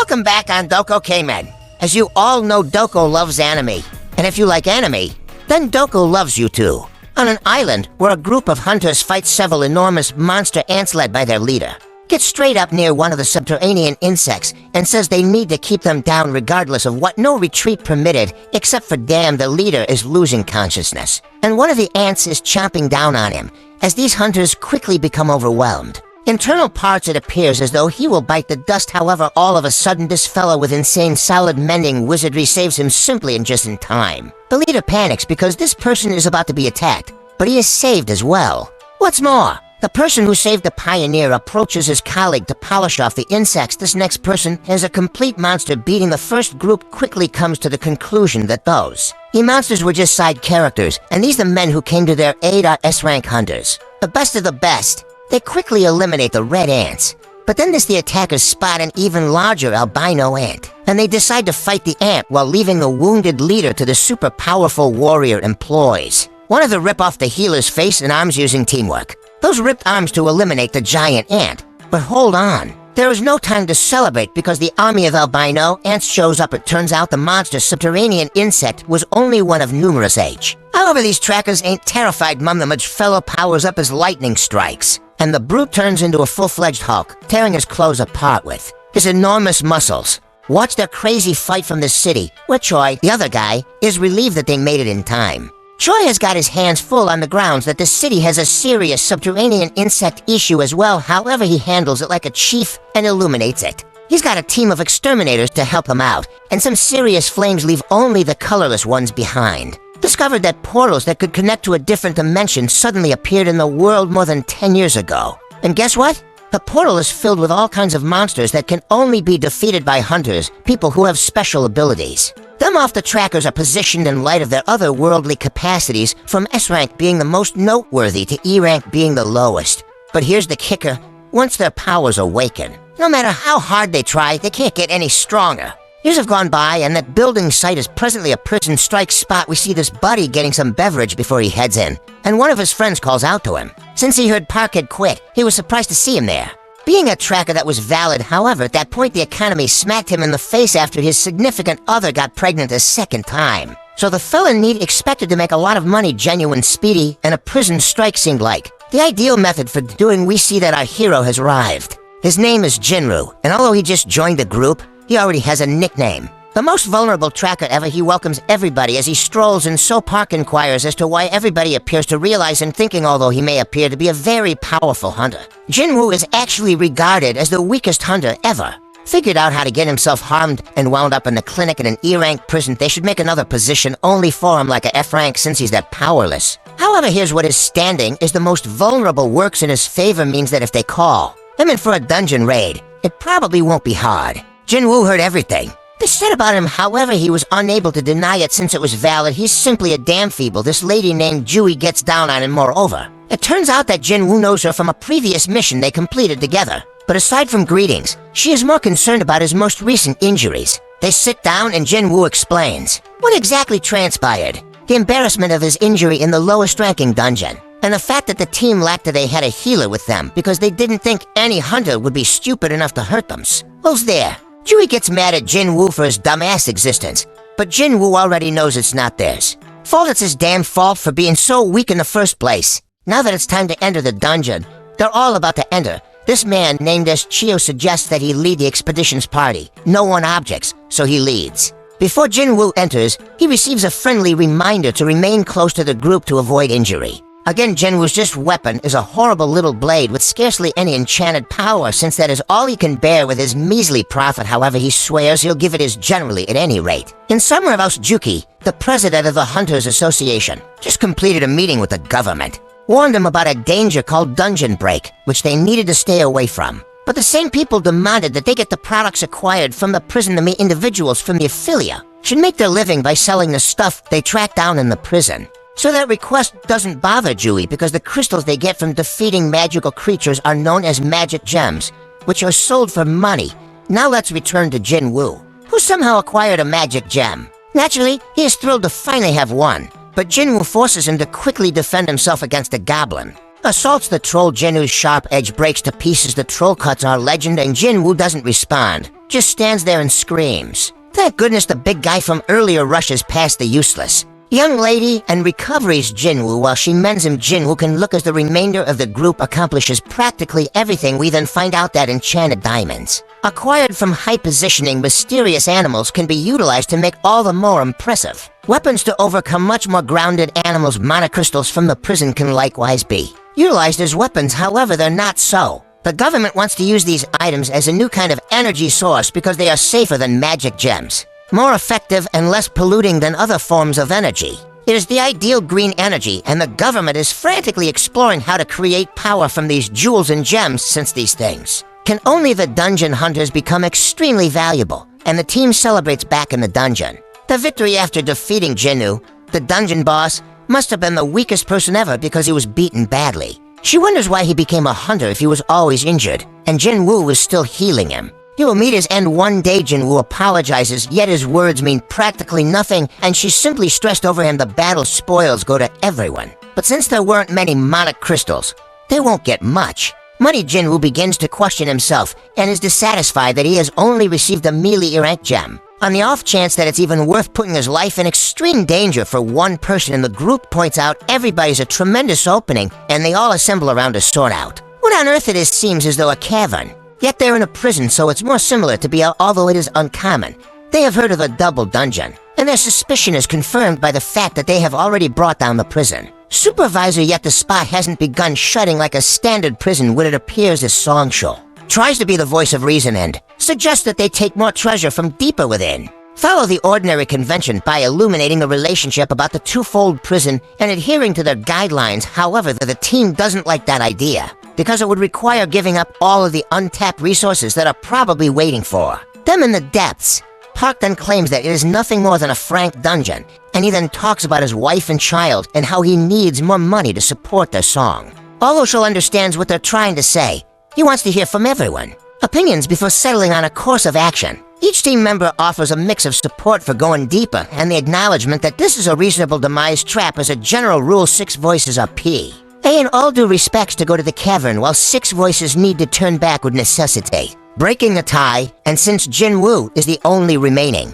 Welcome back on Doko K-Men. As you all know, Doko loves anime. And if you like anime, then Doko loves you too. On an island where a group of hunters fight several enormous monster ants led by their leader, gets straight up near one of the subterranean insects and says they need to keep them down regardless of what, no retreat permitted, except for damn the leader is losing consciousness. And one of the ants is chomping down on him, as these hunters quickly become overwhelmed. Internal parts, it appears as though he will bite the dust. However, all of a sudden this fellow with insane solid mending wizardry saves him simply and just in time. The leader panics because this person is about to be attacked, but he is saved as well. What's more, the person who saved the pioneer approaches his colleague to polish off the insects. This next person, as a complete monster beating the first group, quickly comes to the conclusion that the monsters were just side characters, and these the men who came to their aid are S-rank hunters. The best of the best. They quickly eliminate the red ants, but then the attackers spot an even larger albino ant, and they decide to fight the ant while leaving the wounded leader to the super powerful warrior employees. One of them rip off the healer's face and arms using teamwork. Those ripped arms to eliminate the giant ant. But hold on, there is no time to celebrate because the army of albino ants shows up. It turns out the monster subterranean insect was only one of numerous H. However, these trackers ain't terrified. The fellow powers up his lightning strikes, and the brute turns into a full-fledged Hulk, tearing his clothes apart with his enormous muscles. Watch their crazy fight from the city, where Choi, the other guy, is relieved that they made it in time. Choi has got his hands full on the grounds that the city has a serious subterranean insect issue as well. However, he handles it like a chief and illuminates it. He's got a team of exterminators to help him out, and some serious flames leave only the colorless ones behind. Discovered that portals that could connect to a different dimension suddenly appeared in the world more than 10 years ago. And guess what? The portal is filled with all kinds of monsters that can only be defeated by hunters, people who have special abilities. Them off the trackers are positioned in light of their otherworldly capacities, from S-rank being the most noteworthy to E-rank being the lowest. But here's the kicker: once their powers awaken, no matter how hard they try, they can't get any stronger. Years have gone by, and that building site is presently a prison strike spot. We see this buddy getting some beverage before he heads in, and one of his friends calls out to him. Since he heard Park had quit, he was surprised to see him there. Being a tracker that was valid, however, at that point the economy smacked him in the face after his significant other got pregnant a second time. So the fella expected to make a lot of money, genuine, speedy, and a prison strike seemed like the ideal method for doing. We see that our hero has arrived. His name is Jiwoo, and although he just joined the group, he already has a nickname. The most vulnerable tracker ever, he welcomes everybody as he strolls, and so Park inquires as to why everybody appears to realize and thinking, although he may appear to be a very powerful hunter, Jiwoo is actually regarded as the weakest hunter ever. Figured out how to get himself harmed and wound up in the clinic in an E-rank prison. They should make another position only for him, like a F-rank, since he's that powerless. However, here's what his standing is the most vulnerable works in his favor, means that if they call him in for a dungeon raid, it probably won't be hard. Jiwoo heard everything they said about him. However, he was unable to deny it since it was valid. He's simply a damn feeble. This lady named Jiwoo gets down on him. Moreover, it turns out that Jiwoo knows her from a previous mission they completed together. But aside from greetings, she is more concerned about his most recent injuries. They sit down and Jiwoo explains what exactly transpired. The embarrassment of his injury in the lowest ranking dungeon, and the fact that the team lacked that they had a healer with them because they didn't think any hunter would be stupid enough to hurt them. Who's there? Jiwoo gets mad at Jiwoo for his dumbass existence, but Jiwoo already knows it's not theirs fault. It's his damn fault for being so weak in the first place. Now that it's time to enter the dungeon, they're all about to enter. This man named as Chio suggests that he lead the expedition's party. No one objects, so he leads. Before Jiwoo enters, he receives a friendly reminder to remain close to the group to avoid injury. Again, Jiwoo's just weapon is a horrible little blade with scarcely any enchanted power, since that is all he can bear with his measly profit. However, he swears he'll give it his generally at any rate. In summer of Juki, the president of the Hunters Association, just completed a meeting with the government, warned him about a danger called dungeon break, which they needed to stay away from. But the same people demanded that they get the products acquired from the prison. The individuals from the affiliate should make their living by selling the stuff they track down in the prison. So that request doesn't bother Jiwoo because the crystals they get from defeating magical creatures are known as magic gems, which are sold for money. Now let's return to Jiwoo, who somehow acquired a magic gem. Naturally, he is thrilled to finally have one, but Jiwoo forces him to quickly defend himself against a goblin. Assaults the troll. Jiwoo's sharp edge breaks to pieces. The troll cuts are legend, and Jiwoo doesn't respond. just stands there and screams. Thank goodness the big guy from earlier rushes past the useless young lady and recoveries Jiwoo while she mends him. Jiwoo can look as the remainder of the group accomplishes practically everything. We then find out that enchanted diamonds, acquired from high-positioning mysterious animals, can be utilized to make all the more impressive weapons to overcome much more grounded animals. Monocrystals from the prison can likewise be utilized as weapons, however they're not so. The government wants to use these items as a new kind of energy source because they are safer than magic gems, more effective and less polluting than other forms of energy. It is the ideal green energy, and the government is frantically exploring how to create power from these jewels and gems. Since these things can only the dungeon hunters become extremely valuable, and the team celebrates back in the dungeon. The victory after defeating Jiwoo, the dungeon boss, must have been the weakest person ever because he was beaten badly. She wonders why he became a hunter if he was always injured, and Jiwoo was still healing him. He will meet his end one day. Jiwoo apologizes, yet his words mean practically nothing, and she's simply stressed over him. The battle spoils go to everyone. But since there weren't many monocrystals, they won't get much. Money Jiwoo begins to question himself, and is dissatisfied that he has only received a melee rank gem. On the off chance that it's even worth putting his life in extreme danger for one person in the group points out everybody's a tremendous opening, and they all assemble around to sort out what on earth it is. Seems as though a cavern. Yet they're in a prison, so it's more similar to although it is uncommon. They have heard of a double dungeon, and their suspicion is confirmed by the fact that they have already brought down the prison supervisor, yet the spot hasn't begun shutting like a standard prison would. It appears as Songshul tries to be the voice of reason and suggests that they take more treasure from deeper within. Follow the ordinary convention by illuminating the relationship about the twofold prison and adhering to their guidelines. However, the team doesn't like that idea, because it would require giving up all of the untapped resources that are probably waiting for them in the depths. Park then claims that it is nothing more than a frank dungeon, and he then talks about his wife and child and how he needs more money to support their song. Although she understands what they're trying to say, he wants to hear from everyone opinions before settling on a course of action. Each team member offers a mix of support for going deeper and the acknowledgement that this is a reasonable demise trap. As a general rule, 6 voices are P. A in all due respects to go to the cavern, while 6 voices need to turn back would necessitate breaking a tie, and since Jiwoo is the only remaining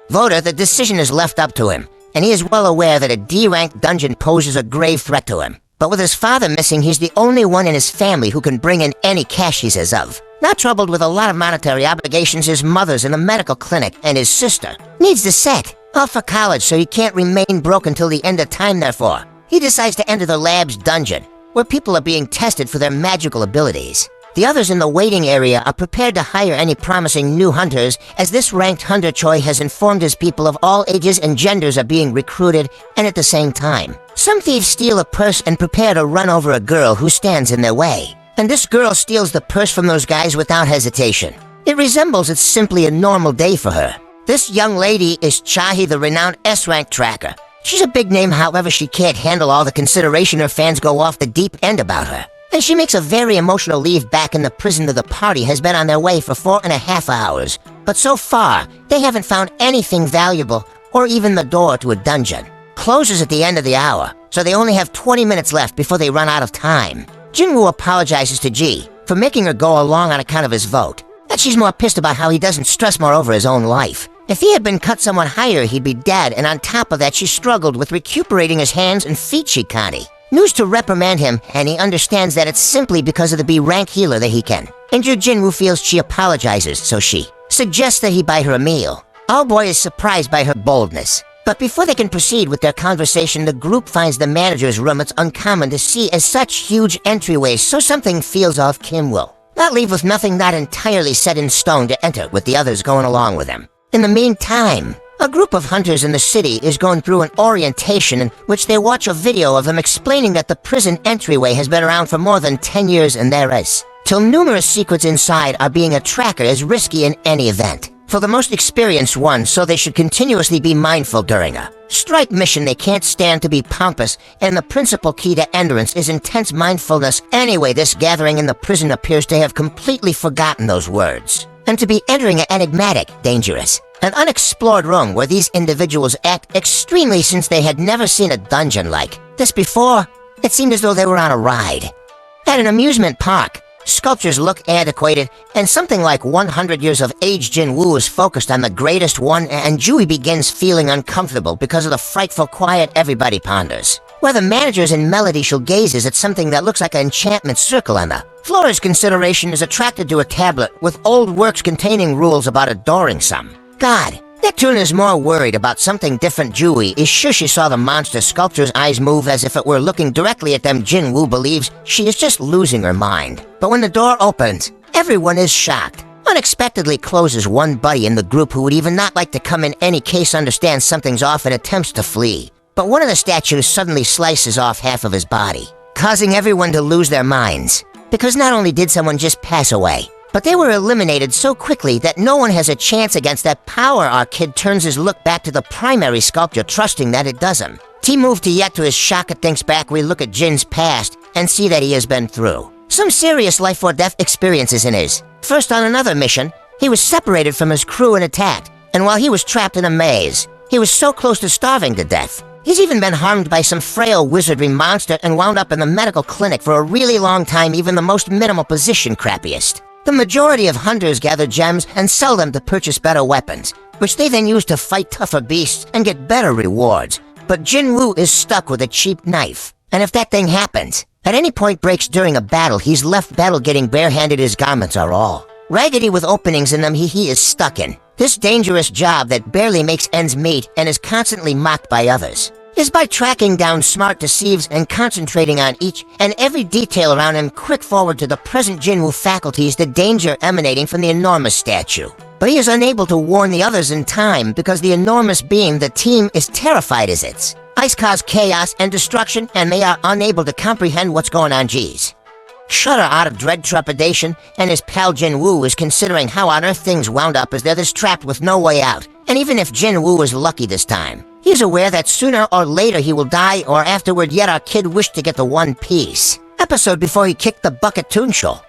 voter, the decision is left up to him, and he is well aware that a D-ranked dungeon poses a grave threat to him. But with his father missing, he's the only one in his family who can bring in any cash he says of. Not troubled with a lot of monetary obligations, his mother's in a medical clinic, and his sister needs to set off for college, so he can't remain broke until the end of time. Therefore, he decides to enter the lab's dungeon, where people are being tested for their magical abilities. The others in the waiting area are prepared to hire any promising new hunters, as this ranked hunter Choi has informed his people of all ages and genders are being recruited, and at the same time, some thieves steal a purse and prepare to run over a girl who stands in their way. And this girl steals the purse from those guys without hesitation. It resembles it's simply a normal day for her. This young lady is Chahi, the renowned S-rank tracker. She's a big name, however she can't handle all the consideration her fans go off the deep end about her. And she makes a very emotional leave back in the prison. The party has been on their way for 4.5 hours. But so far, they haven't found anything valuable or even the door to a dungeon. Closes at the end of the hour, so they only have 20 minutes left before they run out of time. Jiwoo apologizes to Ji for making her go along on account of his vote, and she's more pissed about how he doesn't stress more over his own life. If he had been cut someone higher, he'd be dead, and on top of that, she struggled with recuperating his hands and feet. Shikani news to reprimand him, and he understands that it's simply because of the B-rank healer that he can. Injured Jiwoo feels she apologizes, so she suggests that he buy her a meal. Owlboy is surprised by her boldness. But before they can proceed with their conversation, the group finds the manager's room. It's uncommon to see as such huge entryways, so something feels off. Kim will not leave with nothing not entirely set in stone to enter, with the others going along with him. In the meantime, a group of hunters in the city is going through an orientation in which they watch a video of them explaining that the prison entryway has been around for more than 10 years, and there is till numerous secrets inside are being a tracker is risky in any event for the most experienced ones, so they should continuously be mindful during a strike mission. They can't stand to be pompous, and the principal key to entrance is intense mindfulness. Anyway, this gathering in the prison appears to have completely forgotten those words, and to be entering an enigmatic, dangerous, an unexplored room where these individuals act extremely, since they had never seen a dungeon like this before. It seemed as though they were on a ride at an amusement park. Sculptures look antiquated, and something like 100 years of age Jiwoo is focused on the greatest one, and Jiwoo begins feeling uncomfortable because of the frightful quiet everybody ponders. Where the managers in Melody shall gazes at something that looks like an enchantment circle on the Flora's consideration is attracted to a tablet with old works containing rules about adoring some god. Neptune is more worried about something different. Jiwoo is sure she saw the monster sculpture's eyes move as if it were looking directly at them. Jiwoo believes she is just losing her mind. But when the door opens, everyone is shocked. Unexpectedly closes one buddy in the group who would even not like to come in any case understands something's off and attempts to flee. But one of the statues suddenly slices off half of his body, causing everyone to lose their minds. Because not only did someone just pass away, but they were eliminated so quickly that no one has a chance against that power. Our kid turns his look back to the primary sculpture, trusting that it does him. T-move to yet to his shock it thinks back. We look at Jin's past and see that he has been through some serious life or death experiences in his. First, on another mission, he was separated from his crew and attacked, and while he was trapped in a maze, he was so close to starving to death. He's even been harmed by some frail wizardry monster and wound up in the medical clinic for a really long time, even the most minimal position crappiest. The majority of hunters gather gems and sell them to purchase better weapons, which they then use to fight tougher beasts and get better rewards. But Jiwoo is stuck with a cheap knife, and if that thing happens, at any point breaks during a battle, he's left battle getting barehanded. His garments are all raggedy with openings in them he is stuck in. This dangerous job that barely makes ends meet and is constantly mocked by others is by tracking down smart deceives and concentrating on each and every detail around him. Quick forward to the present Jiwoo faculties, the danger emanating from the enormous statue. But he is unable to warn the others in time because the enormous being the team is terrified as its ice cause chaos and destruction, and they are unable to comprehend what's going on. Jeez. Shudder out of dread trepidation, and his pal Jiwoo is considering how on earth things wound up as they're this trapped with no way out. And even if Jiwoo is lucky this time, he's aware that sooner or later he will die, or afterward. Yet our kid wished to get the One Piece episode before he kicked the bucket. Tunshul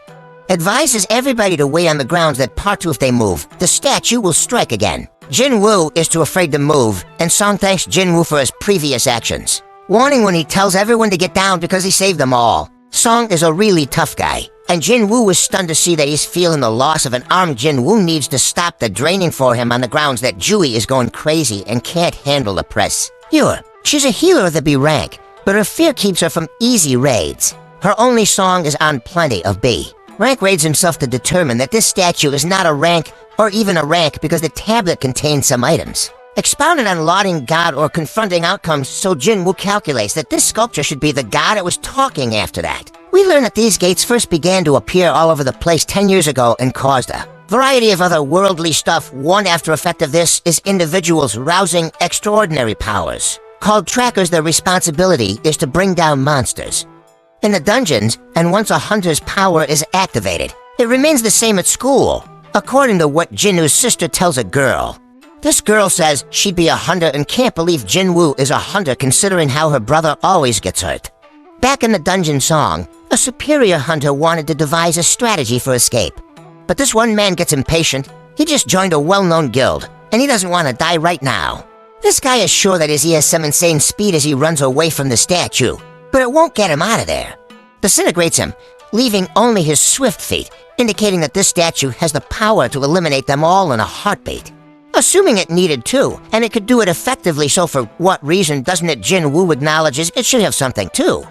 advises everybody to wait on the grounds that part 2 if they move, the statue will strike again. Jiwoo is too afraid to move, and Song thanks Jiwoo for his previous actions, warning when he tells everyone to get down because he saved them all. Song is a really tough guy, and Jiwoo is stunned to see that he's feeling the loss of an arm. Jiwoo needs to stop the draining for him on the grounds that Jiwoo is going crazy and can't handle the press. She's a healer of the B rank, but her fear keeps her from easy raids. Her only Song is on plenty of B rank raids himself to determine that this statue is not a rank or even a rank because the tablet contains some items expounded on lauding God or confronting outcomes, so Jiwoo calculates that this sculpture should be the god it was talking after that. We learn that these gates first began to appear all over the place 10 years ago and caused a variety of other worldly stuff. One after effect of this is individuals rousing extraordinary powers. Called trackers, their responsibility is to bring down monsters in the dungeons, and once a hunter's power is activated, it remains the same at school, according to what Jinwoo's sister tells a girl. This girl says she'd be a hunter and can't believe Jiwoo is a hunter considering how her brother always gets hurt. Back in the dungeon song, a superior hunter wanted to devise a strategy for escape. But this one man gets impatient. He just joined a well-known guild, and he doesn't want to die right now. This guy is sure that he has some insane speed as he runs away from the statue, but it won't get him out of there. Disintegrates him, leaving only his swift feet, indicating that this statue has the power to eliminate them all in a heartbeat. Assuming it needed to, and it could do it effectively, so for what reason doesn't it? Jiwoo acknowledges it should have something too.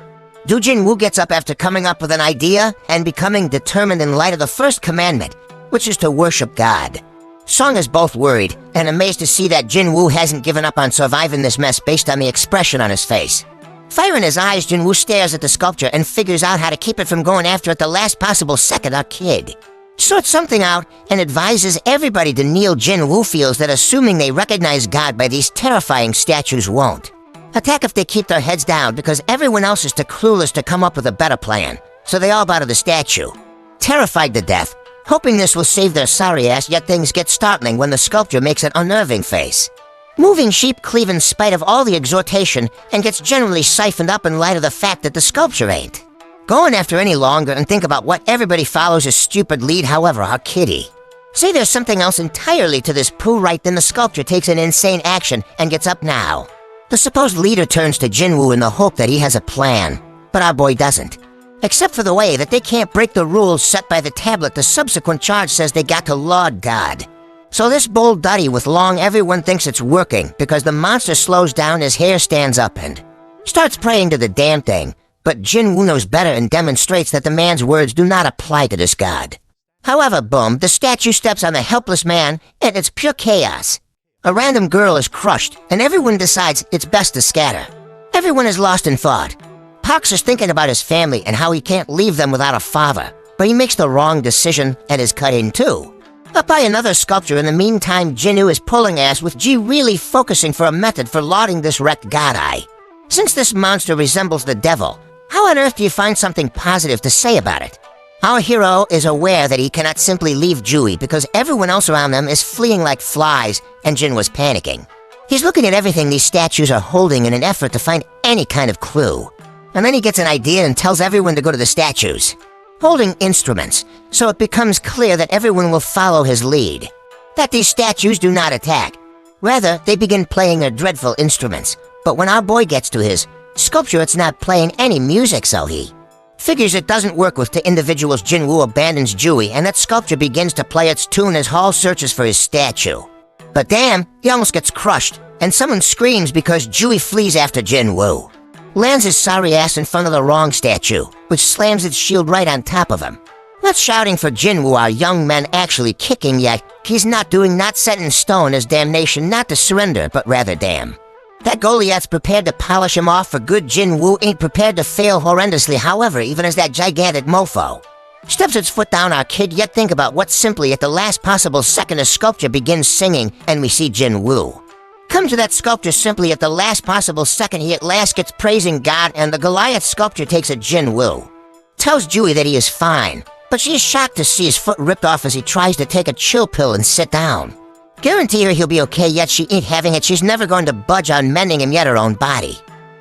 Jiwoo gets up after coming up with an idea and becoming determined in light of the first commandment, which is to worship God. Song is both worried and amazed to see that Jiwoo hasn't given up on surviving this mess based on the expression on his face. Fire in his eyes, Jiwoo stares at the sculpture and figures out how to keep it from going after it the last possible second. Our kid sorts something out and advises everybody to kneel. Jiwoo feels that assuming they recognize God by these terrifying statues won't attack if they keep their heads down, because everyone else is too clueless to come up with a better plan, so they all bow to the statue, terrified to death, hoping this will save their sorry ass. Yet things get startling when the sculpture makes an unnerving face. Moving sheep cleave in spite of all the exhortation and gets generally siphoned up in light of the fact that the sculpture ain't going after any longer, and think about what everybody follows a stupid lead. However, our kitty say there's something else entirely to this poo. Right then the sculpture takes an insane action and gets up now. The supposed leader turns to Jiwoo in the hope that he has a plan, but our boy doesn't. except for the way that they can't break the rules set by the tablet the subsequent charge says they got to laud God. So this bold duddy with long everyone thinks it's working because the monster slows down, his hair stands up and starts praying to the damn thing, but Jiwoo knows better and demonstrates that the man's words do not apply to this god. However, boom, the statue steps on the helpless man and it's pure chaos. A random girl is crushed and everyone decides it's best to scatter. Everyone is lost in thought. Pox is thinking about his family and how he can't leave them without a father, but he makes the wrong decision and is cut in two. Up by another sculpture in the meantime, Jiwoo is pulling ass with G really focusing for a method for lauding this wrecked god eye. Since this monster resembles the devil, how on earth do you find something positive to say about it? Our hero is aware that he cannot simply leave Jiwoo because everyone else around them is fleeing like flies and Jin was panicking. He's looking at everything these statues are holding in an effort to find any kind of clue. And then he gets an idea and tells everyone to go to the statues, holding instruments, so it becomes clear that everyone will follow his lead. That these statues do not attack. Rather, they begin playing their dreadful instruments. But when our boy gets to his sculpture, it's not playing any music, so he figures it doesn't work with the individuals. Jiwoo abandons Jiwoo, and that sculpture begins to play its tune as Hall searches for his statue. But damn, he almost gets crushed, and someone screams because Jiwoo flees after Jiwoo. Lands his sorry ass in front of the wrong statue, which slams its shield right on top of him. Not shouting for Jiwoo, our young men actually kicking yet, he's not set in stone as damnation not to surrender, but rather damn. That Goliath's prepared to polish him off for good. Jiwoo ain't prepared to fail horrendously, however, even as that gigantic mofo steps its foot down our kid, yet think about what simply at the last possible second a sculpture begins singing and we see Jiwoo come to that sculpture simply at the last possible second. He at last gets praising God, and the Goliath sculpture takes a Jiwoo. Tells Jiwoo that he is fine, but she is shocked to see his foot ripped off as he tries to take a chill pill and sit down. Guarantee her he'll be okay, yet she ain't having it. She's never going to budge on mending him yet her own body.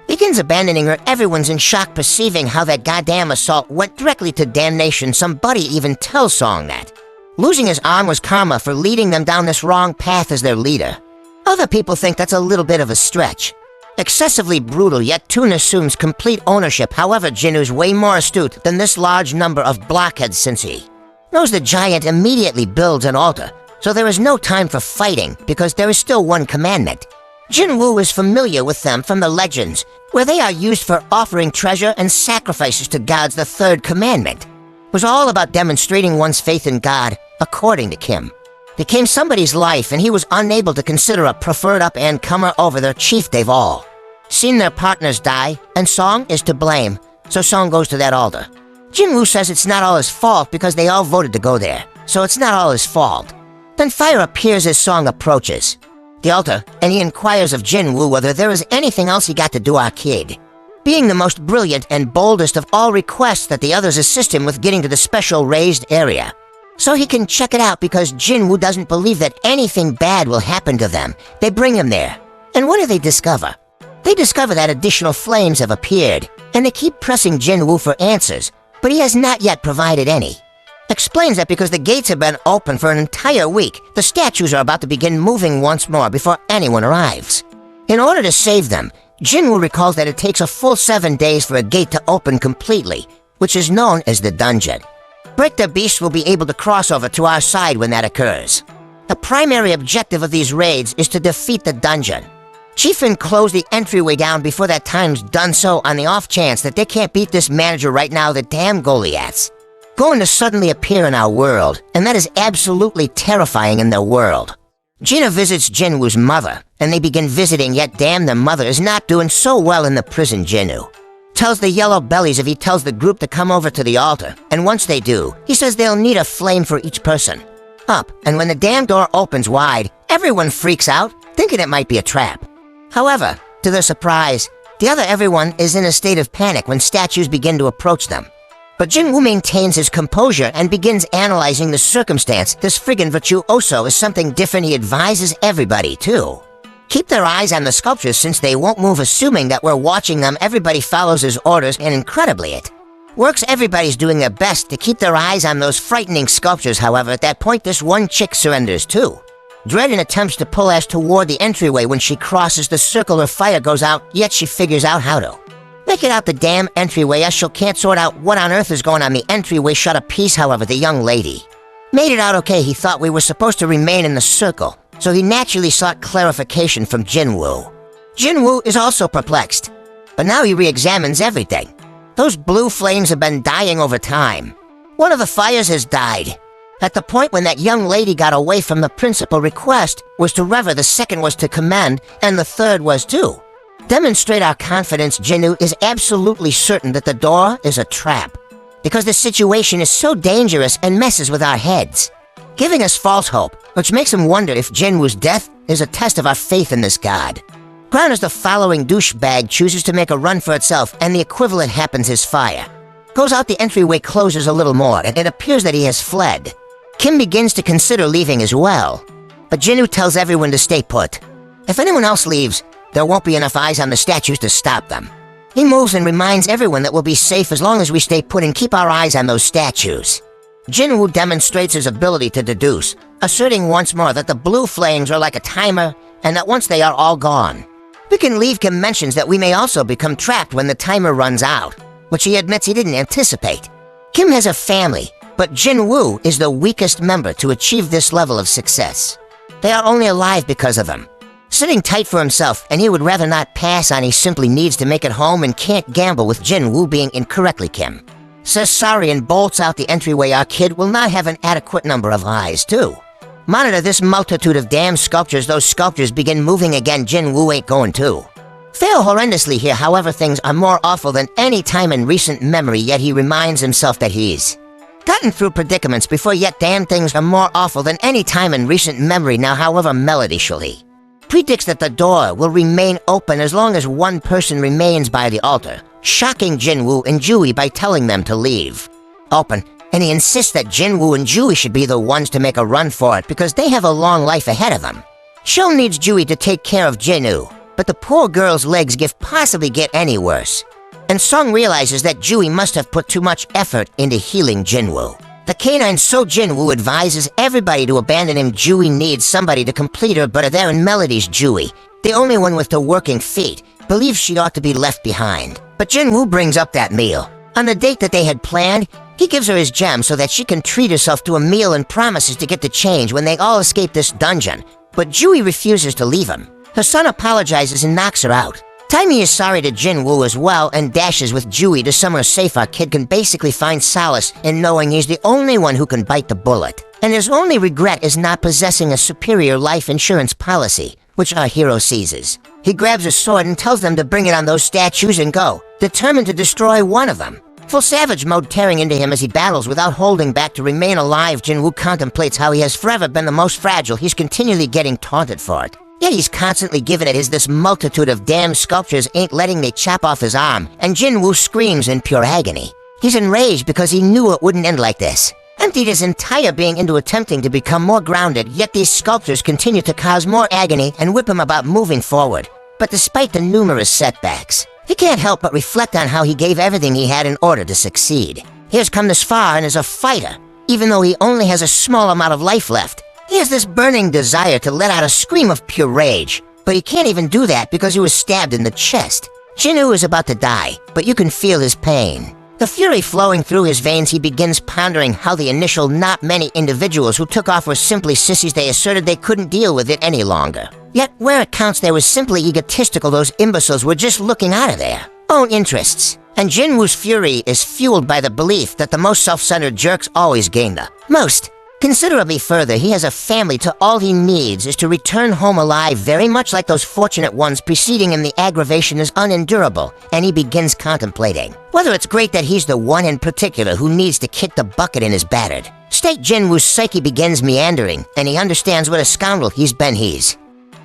Begins abandoning her. Everyone's in shock, perceiving how that goddamn assault went directly to damnation. Somebody even tells Song that losing his arm was karma for leading them down this wrong path as their leader. Other people think that's a little bit of a stretch. Excessively brutal, yet Toon assumes complete ownership. However, Jiwoo's way more astute than this large number of blockheads, since he knows the giant immediately builds an altar, so there is no time for fighting because there is still one commandment. Jiwoo is familiar with them from the legends, where they are used for offering treasure and sacrifices to gods. The third commandment was all about demonstrating one's faith in God, according to Kim. Became somebody's life and he was unable to consider a preferred up-and-comer over their chief. They've all seen their partners die, and Song is to blame, so Song goes to that altar. Jiwoo says it's not all his fault because they all voted to go there, so it's not all his fault. Then fire appears as Song approaches the altar, and he inquires of Jiwoo whether there is anything else he got to do our kid. Being the most brilliant and boldest of all, requests that the others assist him with getting to the special raised area, so he can check it out because Jiwoo doesn't believe that anything bad will happen to them. They bring him there, and what do they discover? They discover that additional flames have appeared, and they keep pressing Jiwoo for answers, but he has not yet provided any. Explains that because the gates have been open for an entire week, the statues are about to begin moving once more before anyone arrives. In order to save them, Jiwoo recalls that it takes a full 7 days for a gate to open completely, which is known as the dungeon. Break the Beast will be able to cross over to our side when that occurs. The primary objective of these raids is to defeat the dungeon. Chiefin closed the entryway down before that time's done, so on the off chance that they can't beat this manager right now, the damn Goliaths going to suddenly appear in our world, and that is absolutely terrifying in their world. Gina visits Jinwoo's mother, and they begin visiting, yet damn, the mother is not doing so well in the prison. Jiwoo tells the yellow bellies if he tells the group to come over to the altar, and once they do, he says they'll need a flame for each person. And when the damn door opens wide, everyone freaks out, thinking it might be a trap. However, to their surprise, the other everyone is in a state of panic when statues begin to approach them. But Jiwoo maintains his composure and begins analyzing the circumstance. This friggin' virtuoso is something different. He advises everybody to keep their eyes on the sculptures since they won't move, assuming that we're watching them. Everybody follows his orders, and incredibly it works. Everybody's doing their best to keep their eyes on those frightening sculptures. However, at that point, this one chick surrenders too. Dread and attempts to pull us toward the entryway. When she crosses the circle, her fire goes out, yet she figures out how to Make it out the damn entryway, else you can't sort out what on earth is going on the entryway. Shut a piece, however, the young lady. Made it out okay. He thought we were supposed to remain in the circle, so he naturally sought clarification from Jiwoo. Jiwoo is also perplexed, but now he re-examines everything. Those blue flames have been dying over time. One of the fires has died. At the point when that young lady got away from the principal request was to rever, the second was to commend, and the third was to demonstrate our confidence. Jiwoo is absolutely certain that the door is a trap, because the situation is so dangerous and messes with our heads, giving us false hope, which makes him wonder if Jinwoo's death is a test of our faith in this god. Ground as the following douchebag chooses to make a run for itself, and the equivalent happens is fire. Goes out the entryway, closes a little more, and it appears that he has fled. Kim begins to consider leaving as well, but Jiwoo tells everyone to stay put. If anyone else leaves, there won't be enough eyes on the statues to stop them. He moves and reminds everyone that we'll be safe as long as we stay put and keep our eyes on those statues. Jiwoo demonstrates his ability to deduce, asserting once more that the blue flames are like a timer and that once they are all gone, we can leave. Kim mentions that we may also become trapped when the timer runs out, which he admits he didn't anticipate. Kim has a family, but Jiwoo is the weakest member to achieve this level of success. They are only alive because of him. Sitting tight for himself, and he would rather not pass on. He simply needs to make it home and can't gamble with Jiwoo being incorrectly Kim. Says sorry and bolts out the entryway. Our kid will not have an adequate number of eyes, too. Monitor this multitude of damn sculptures. Those sculptures begin moving again. Jiwoo ain't going to. Fail horrendously here, however, things are more awful than any time in recent memory, yet he reminds himself that he's gotten through predicaments before, yet damn things are more awful than any time in recent memory now, however melodiously. Predicts that the door will remain open as long as one person remains by the altar, shocking Jiwoo and Jiwoo by telling them to leave. Open, and he insists that Jiwoo and Jiwoo should be the ones to make a run for it because they have a long life ahead of them. Shou needs Jiwoo to take care of Jiwoo, but the poor girl's legs can't possibly get any worse. And Song realizes that Jiwoo must have put too much effort into healing Jiwoo. The canine, so Jiwoo advises everybody to abandon him. Jiwoo needs somebody to complete her, but there in Melody's Jiwoo, the only one with the working feet, believes she ought to be left behind. But Jiwoo brings up that meal. On the date that they had planned, he gives her his gem so that she can treat herself to a meal and promises to get the change when they all escape this dungeon. But Jiwoo refuses to leave him. Her son apologizes and knocks her out. Timmy is sorry to Jiwoo as well and dashes with Jiwoo to somewhere safe. Our kid can basically find solace in knowing he's the only one who can bite the bullet. And his only regret is not possessing a superior life insurance policy, which our hero seizes. He grabs a sword and tells them to bring it on those statues and go, determined to destroy one of them. Full savage mode tearing into him as he battles without holding back to remain alive. Jiwoo contemplates how he has forever been the most fragile. He's continually getting taunted for it. Yet he's constantly given it. This multitude of damn sculptures ain't letting me chop off his arm, and Jiwoo screams in pure agony. He's enraged because he knew it wouldn't end like this. Emptied his entire being into attempting to become more grounded, yet these sculptures continue to cause more agony and whip him about moving forward. But despite the numerous setbacks, he can't help but reflect on how he gave everything he had in order to succeed. He has come this far and is a fighter, even though he only has a small amount of life left. He has this burning desire to let out a scream of pure rage, but he can't even do that because he was stabbed in the chest. Jiwoo is about to die, but you can feel his pain. The fury flowing through his veins, he begins pondering how the initial not many individuals who took off were simply sissies. They asserted they couldn't deal with it any longer. Yet where it counts, they were simply egotistical. Those imbeciles were just looking out of their own interests. And Jinwoo's fury is fueled by the belief that the most self-centered jerks always gain the most. Considerably further, he has a family. To all he needs is to return home alive, very much like those fortunate ones preceding him. The aggravation is unendurable, and he begins contemplating whether it's great that he's the one in particular who needs to kick the bucket and is battered state. Jinwoo's psyche begins meandering, and he understands what a scoundrel he's been. He's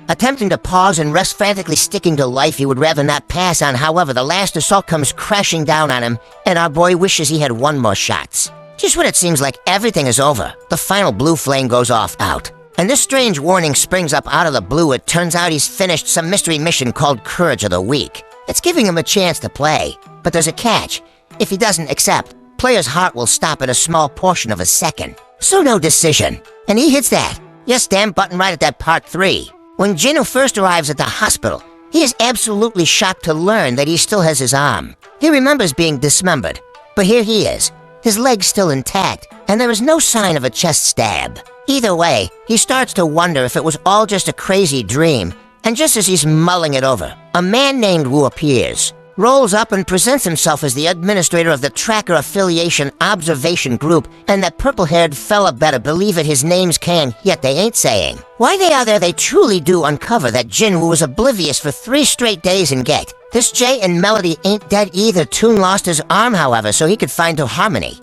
attempting to pause and rest, frantically sticking to life he would rather not pass on. However, the last assault comes crashing down on him, and our boy wishes he had one more shots. Just when it seems like everything is over, the final blue flame goes off out. And this strange warning springs up out of the blue. It turns out he's finished some mystery mission called Courage of the Weak. It's giving him a chance to play, but there's a catch. If he doesn't accept, player's heart will stop at a small portion of a second. So no decision. And he hits that yes damn button right at that part 3. When Jiwoo first arrives at the hospital, He is absolutely shocked to learn that he still has his arm. He remembers being dismembered, but here he is, his leg's still intact, and there is no sign of a chest stab. Either way, he starts to wonder if it was all just a crazy dream, and just as he's mulling it over, a man named Wu appears, rolls up and presents himself as the administrator of the Tracker Affiliation Observation Group, and that purple-haired fella better believe it, his name's Kang, yet they ain't saying. Why they are there, they truly do uncover that Jiwoo was oblivious for 3 straight days and get. This Jay and Melody ain't dead either. Toon lost his arm, however, so he could find her harmony.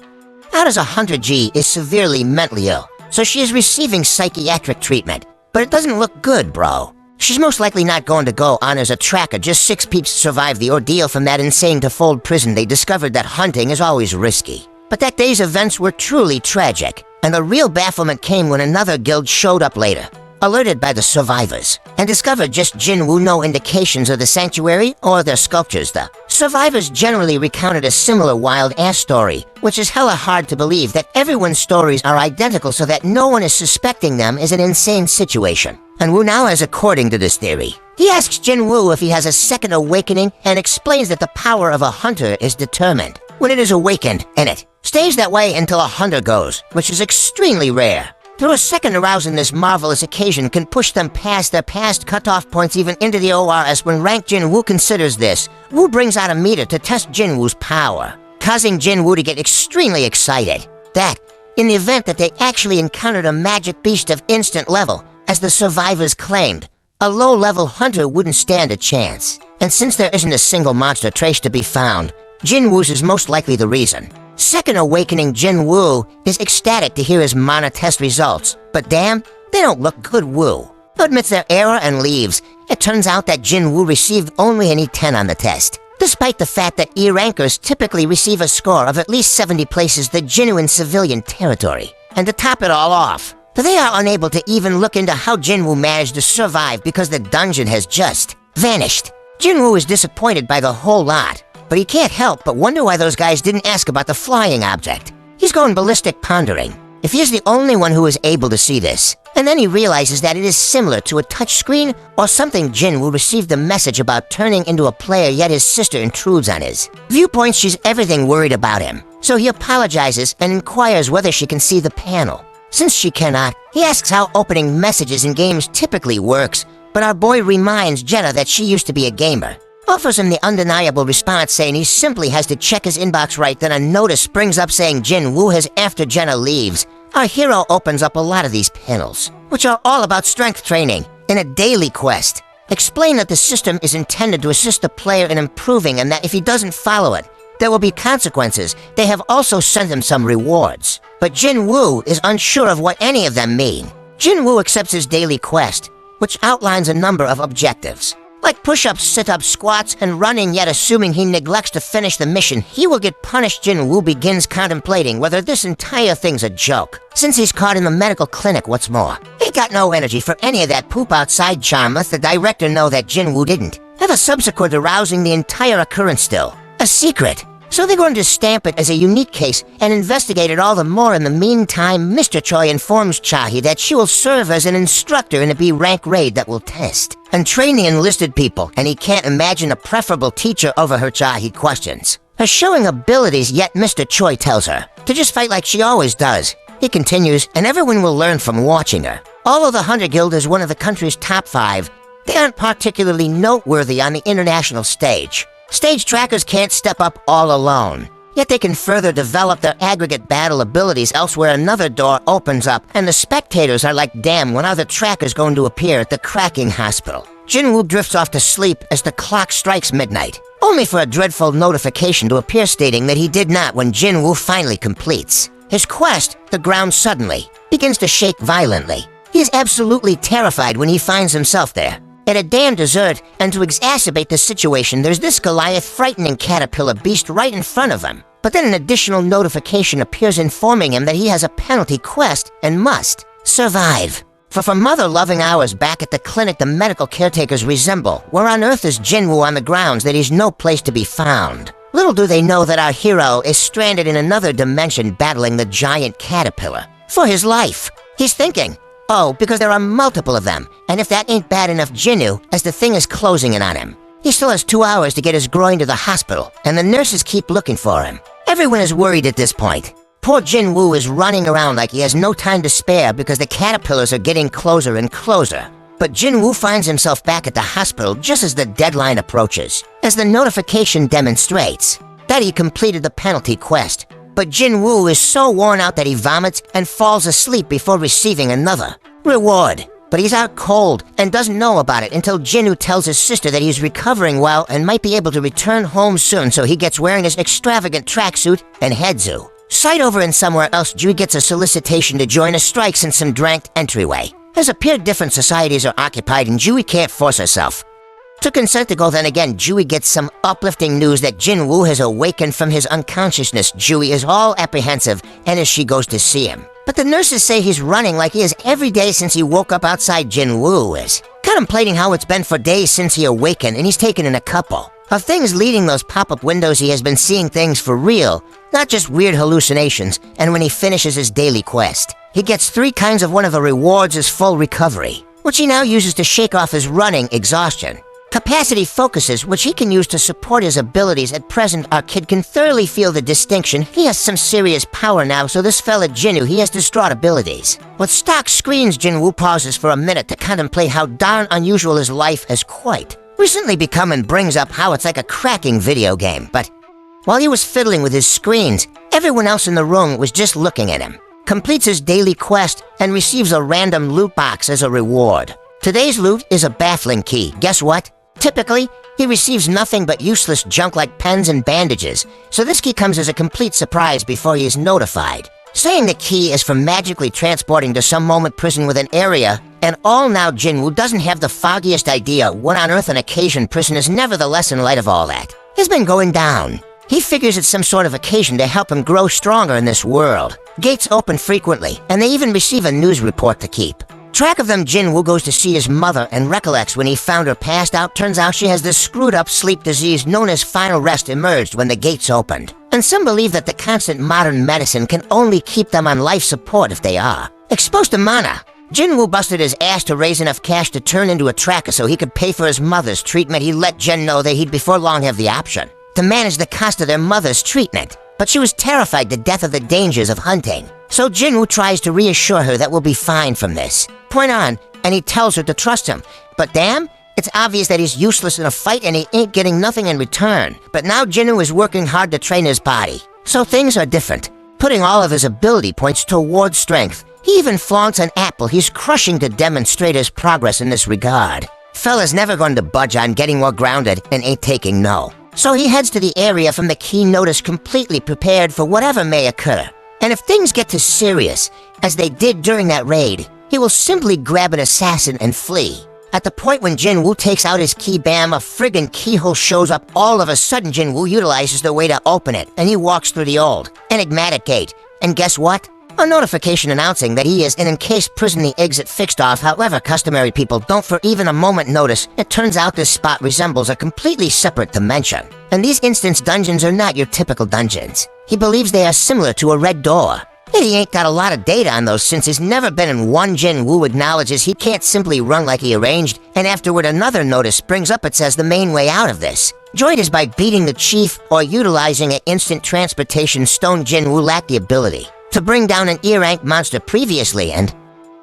Out as a Hunter, G is severely mentally ill, so she is receiving psychiatric treatment. But it doesn't look good, bro. She's most likely not going to go on as a tracker. Just 6 peeps survived the ordeal from that insane to-fold prison. They discovered that hunting is always risky. But that day's events were truly tragic, and the real bafflement came when another guild showed up later, alerted by the survivors, and discovered just Jiwoo no indications of the sanctuary or their sculptures. The survivors generally recounted a similar wild-ass story, which is hella hard to believe that everyone's stories are identical so that no one is suspecting them is an insane situation. And Wu now is according to this theory. He asks Jiwoo if he has a second awakening and explains that the power of a hunter is determined when it is awakened, and it stays that way until a hunter goes, which is extremely rare. Through a second arousing, this marvelous occasion can push them past their past cutoff points, even into the ORS. When ranked Jiwoo considers this, Wu brings out a meter to test Jinwoo's power, causing Jiwoo to get extremely excited. That, in the event that they actually encountered a magic beast of instant level, as the survivors claimed, a low-level hunter wouldn't stand a chance. And since there isn't a single monster trace to be found, Jinwoo's is most likely the reason. Second awakening Jiwoo is ecstatic to hear his mana test results, but damn, they don't look good. Wu admits their error and leaves. It turns out that Jiwoo received only an E10 on the test, despite the fact that E-rankers typically receive a score of at least 70 places, the genuine civilian territory. And to top it all off, they are unable to even look into how Jiwoo managed to survive because the dungeon has just vanished. Jiwoo is disappointed by the whole lot, but he can't help but wonder why those guys didn't ask about the flying object. He's going ballistic, pondering if he is the only one who is able to see this. And then he realizes that it is similar to a touchscreen or something. Jiwoo received a message about turning into a player, yet his sister intrudes on his viewpoint. She's everything worried about him, so he apologizes and inquires whether she can see the panel. Since she cannot, he asks how opening messages in games typically works, but our boy reminds Jenna that she used to be a gamer. Offers him the undeniable response, saying he simply has to check his inbox. Right then, a notice springs up saying Jiwoo has after Jenna leaves. Our hero opens up a lot of these panels, which are all about strength training in a daily quest. Explain that the system is intended to assist the player in improving, and that if he doesn't follow it, there will be consequences. They have also sent him some rewards, but Jiwoo is unsure of what any of them mean. Jiwoo accepts his daily quest, which outlines a number of objectives, like push-ups, sit-ups, squats, and running, yet assuming he neglects to finish the mission, he will get punished. Jiwoo begins contemplating whether this entire thing's a joke, since he's caught in the medical clinic. What's more, he got no energy for any of that poop outside charm. Let the director know that Jiwoo didn't have a subsequent arousing the entire occurrence still a secret. So they're going to stamp it as a unique case and investigate it all the more. In the meantime, Mr. Choi informs Chahi that she will serve as an instructor in a B rank raid that will test and train the enlisted people, and he can't imagine a preferable teacher over her. Chahi questions her showing abilities, yet Mr. Choi tells her to just fight like she always does. He continues, and everyone will learn from watching her. Although the Hunter Guild is one of the country's top 5, they aren't particularly noteworthy on the international stage. Stage trackers can't step up all alone, yet they can further develop their aggregate battle abilities elsewhere. Another door opens up, and the spectators are like, damn, when are the trackers going to appear at the cracking hospital? Jiwoo drifts off to sleep as the clock strikes midnight, only for a dreadful notification to appear stating that he did not. When Jiwoo finally completes his quest, the ground suddenly begins to shake violently. He is absolutely terrified when he finds himself there at a damn dessert, and to exacerbate the situation, there's this Goliath frightening caterpillar beast right in front of him. But then an additional notification appears informing him that he has a penalty quest and must survive. For mother-loving hours back at the clinic, the medical caretakers resemble. Where on earth is Jiwoo on the grounds that he's no place to be found? Little do they know that our hero is stranded in another dimension battling the giant caterpillar for his life. He's thinking, Oh, because there are multiple of them, and if that ain't bad enough, Jiwoo, as the thing is closing in on him. He still has 2 hours to get his groin to the hospital, and the nurses keep looking for him. Everyone is worried at this point. Poor Jiwoo is running around like he has no time to spare because the caterpillars are getting closer and closer. But Jiwoo finds himself back at the hospital just as the deadline approaches, as the notification demonstrates that he completed the penalty quest. But Jiwoo is so worn out that he vomits and falls asleep before receiving another reward. But he's out cold and doesn't know about it until Jiwoo tells his sister that he's recovering well and might be able to return home soon, so he gets wearing his extravagant tracksuit and headzu. Sight over in somewhere else, Jiwoo gets a solicitation to join a strike since some dranked entryway. As appear different societies are occupied and Jiwoo can't force herself to consent to go. Then again, Jiwoo gets some uplifting news that Jiwoo has awakened from his unconsciousness. Jiwoo is all apprehensive, and as she goes to see him. But the nurses say he's running like he is every day since he woke up outside. Jiwoo is contemplating how it's been for days since he awakened, and he's taken in a couple of things leading those pop-up windows. He has been seeing things for real, not just weird hallucinations, and when he finishes his daily quest, he gets 3 kinds of one of the rewards is full recovery, which he now uses to shake off his running exhaustion. Capacity focuses, which he can use to support his abilities. At present, our kid can thoroughly feel the distinction. He has some serious power now, so this fella Jiwoo, he has distraught abilities. With stock screens, Jiwoo pauses for a minute to contemplate how darn unusual his life has quite recently become, and brings up how it's like a cracking video game. But while he was fiddling with his screens, everyone else in the room was just looking at him. Completes his daily quest and receives a random loot box as a reward. Today's loot is a baffling key. Guess what? Typically, he receives nothing but useless junk like pens and bandages, so this key comes as a complete surprise before he is notified, saying the key is for magically transporting to some moment prison with an area, and all now Jiwoo doesn't have the foggiest idea what on earth an occasion prison is. Nevertheless, in light of all that has been going down, he figures it's some sort of occasion to help him grow stronger in this world. Gates open frequently, and they even receive a news report to keep track of them. Jiwoo goes to see his mother and recollects when he found her passed out. Turns out she has this screwed-up sleep disease known as final rest emerged when the gates opened. And some believe that the constant modern medicine can only keep them on life support if they are exposed to mana. Jiwoo busted his ass to raise enough cash to turn into a tracker so he could pay for his mother's treatment. He let Jen know that he'd before long have the option to manage the cost of their mother's treatment, but she was terrified to death of the dangers of hunting. So Jiwoo tries to reassure her that we'll be fine from this point on, and he tells her to trust him. But damn, it's obvious that he's useless in a fight and he ain't getting nothing in return. But now Jiwoo is working hard to train his body, so things are different, putting all of his ability points towards strength. He even flaunts an apple he's crushing to demonstrate his progress in this regard. Fella's never going to budge on getting more grounded and ain't taking no. So he heads to the area from the key notice, completely prepared for whatever may occur. And if things get too serious, as they did during that raid, he will simply grab an assassin and flee. At the point when Jiwoo takes out his key, bam, a friggin' keyhole shows up. All of a sudden, Jiwoo utilizes the way to open it, and he walks through the old, enigmatic gate. And guess what? A notification announcing that he is in encased prison, the exit fixed off. However, customary people don't for even a moment notice. It turns out this spot resembles a completely separate dimension. And these instance dungeons are not your typical dungeons. He believes they are similar to a red door. Yet he ain't got a lot of data on those since he's never been in one. Jiwoo acknowledges he can't simply run like he arranged, and afterward another notice springs up. It says the main way out of this joint is by beating the chief or utilizing an instant transportation stone. Jiwoo lacked the ability to bring down an E-rank monster previously, and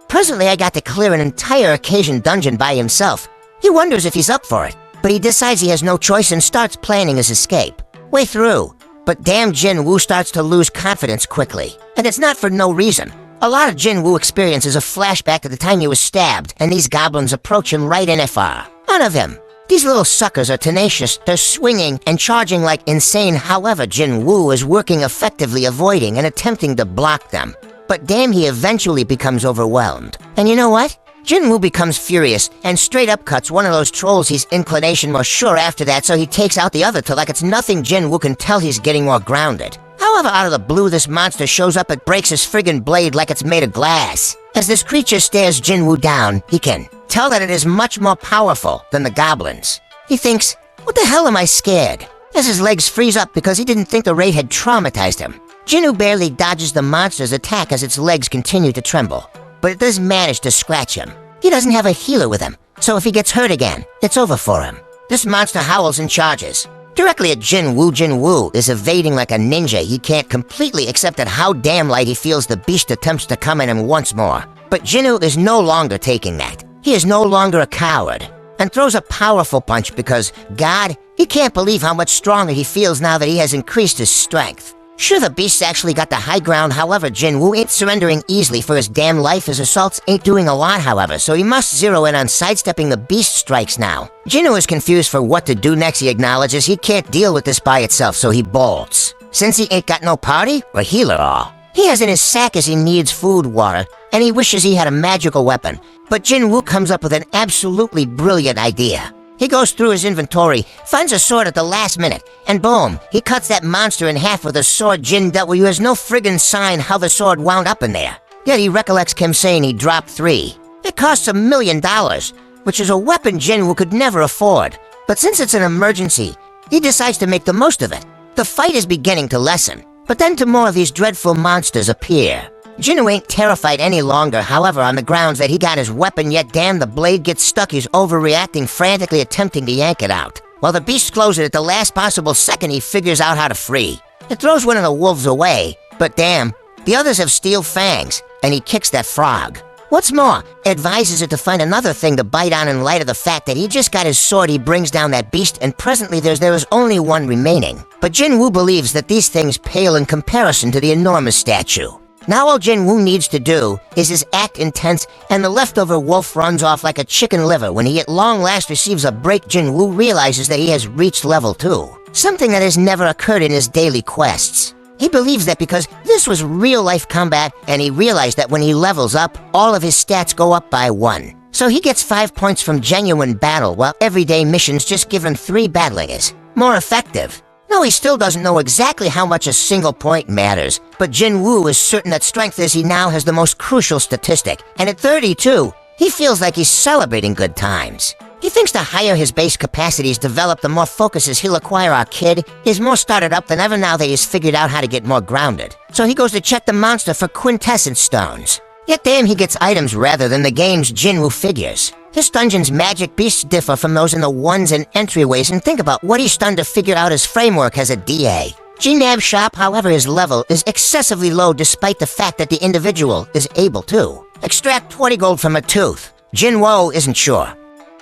presently I got to clear an entire occasion dungeon by himself. He wonders if he's up for it, but he decides he has no choice and starts planning his escape. Way through, but damn, Jiwoo starts to lose confidence quickly, and it's not for no reason. A lot of Jiwoo experiences a flashback to the time he was stabbed, and these goblins approach him right in FR. None of him. These little suckers are tenacious, they're swinging and charging like insane. However, Jiwoo is working effectively, avoiding and attempting to block them. But damn, he eventually becomes overwhelmed. And you know what? Jiwoo becomes furious and straight up cuts one of those trolls. His inclination more sure after that, so he takes out the other two like it's nothing. Jiwoo can tell he's getting more grounded. However, out of the blue, this monster shows up. It breaks his friggin' blade like it's made of glass. As this creature stares Jiwoo down, he can tell that it is much more powerful than the goblins. He thinks, what the hell am I scared? As his legs freeze up because he didn't think the raid had traumatized him. Jiwoo barely dodges the monster's attack as its legs continue to tremble. but it does manage to scratch him. He doesn't have a healer with him, so if he gets hurt again, it's over for him. This monster howls and charges directly at Jiwoo. Jiwoo is evading like a ninja. He can't completely accept at how damn light he feels the beast attempts to come at him once more. But Jiwoo is no longer taking that. He is no longer a coward, and throws a powerful punch because, God, he can't believe how much stronger he feels now that he has increased his strength. Sure, the beast's actually got the high ground, however, Jiwoo ain't surrendering easily for his damn life. His assaults ain't doing a lot, however, so he must zero in on sidestepping the beast strikes now. Jiwoo is confused for what to do next. He acknowledges he can't deal with this by itself, so he bolts. Since he ain't got no party or healer all, he has in his sack as he needs food, water, and he wishes he had a magical weapon. But Jiwoo comes up with an absolutely brilliant idea. He goes through his inventory, finds a sword at the last minute, and boom, he cuts that monster in half with a sword Jiwoo has no friggin' sign how the sword wound up in there. Yet he recollects Kim saying he dropped 3. It costs $1 million, which is a weapon Jiwoo could never afford. But since it's an emergency, he decides to make the most of it. The fight is beginning to lessen, but then two more of these dreadful monsters appear. Jiwoo ain't terrified any longer, however, on the grounds that he got his weapon, yet damn, the blade gets stuck. He's overreacting, frantically attempting to yank it out. While the beast throws it at the last possible second, he figures out how to free. It throws one of the wolves away, but damn, the others have steel fangs, and he kicks that frog. What's more, advises it to find another thing to bite on in light of the fact that he just got his sword. He brings down that beast, and presently there is only one remaining. But Jiwoo believes that these things pale in comparison to the enormous statue. Now all Jiwoo needs to do is act intense, and the leftover wolf runs off like a chicken liver. When he at long last receives a break, Jiwoo realizes that he has reached level 2, something that has never occurred in his daily quests. He believes that because this was real-life combat, and he realized that when he levels up, all of his stats go up by 1. So he gets 5 points from genuine battle, while everyday missions just give him 3 battling is more effective. No, he still doesn't know exactly how much a single point matters, but Jiwoo is certain that strength is he now has the most crucial statistic, and at 32, he feels like he's celebrating good times. He thinks the higher his base capacities develop, the more focuses he'll acquire. Our kid is more started up than ever now that he's figured out how to get more grounded. So he goes to check the monster for quintessence stones. Yet damn, he gets items rather than the game's Jiwoo figures. This dungeon's magic beasts differ from those in the ones and entryways, and think about what he's done to figure out his framework as a DA. G-Nab shop, however, his level is excessively low despite the fact that the individual is able to extract 20 gold from a tooth. Jiwoo isn't sure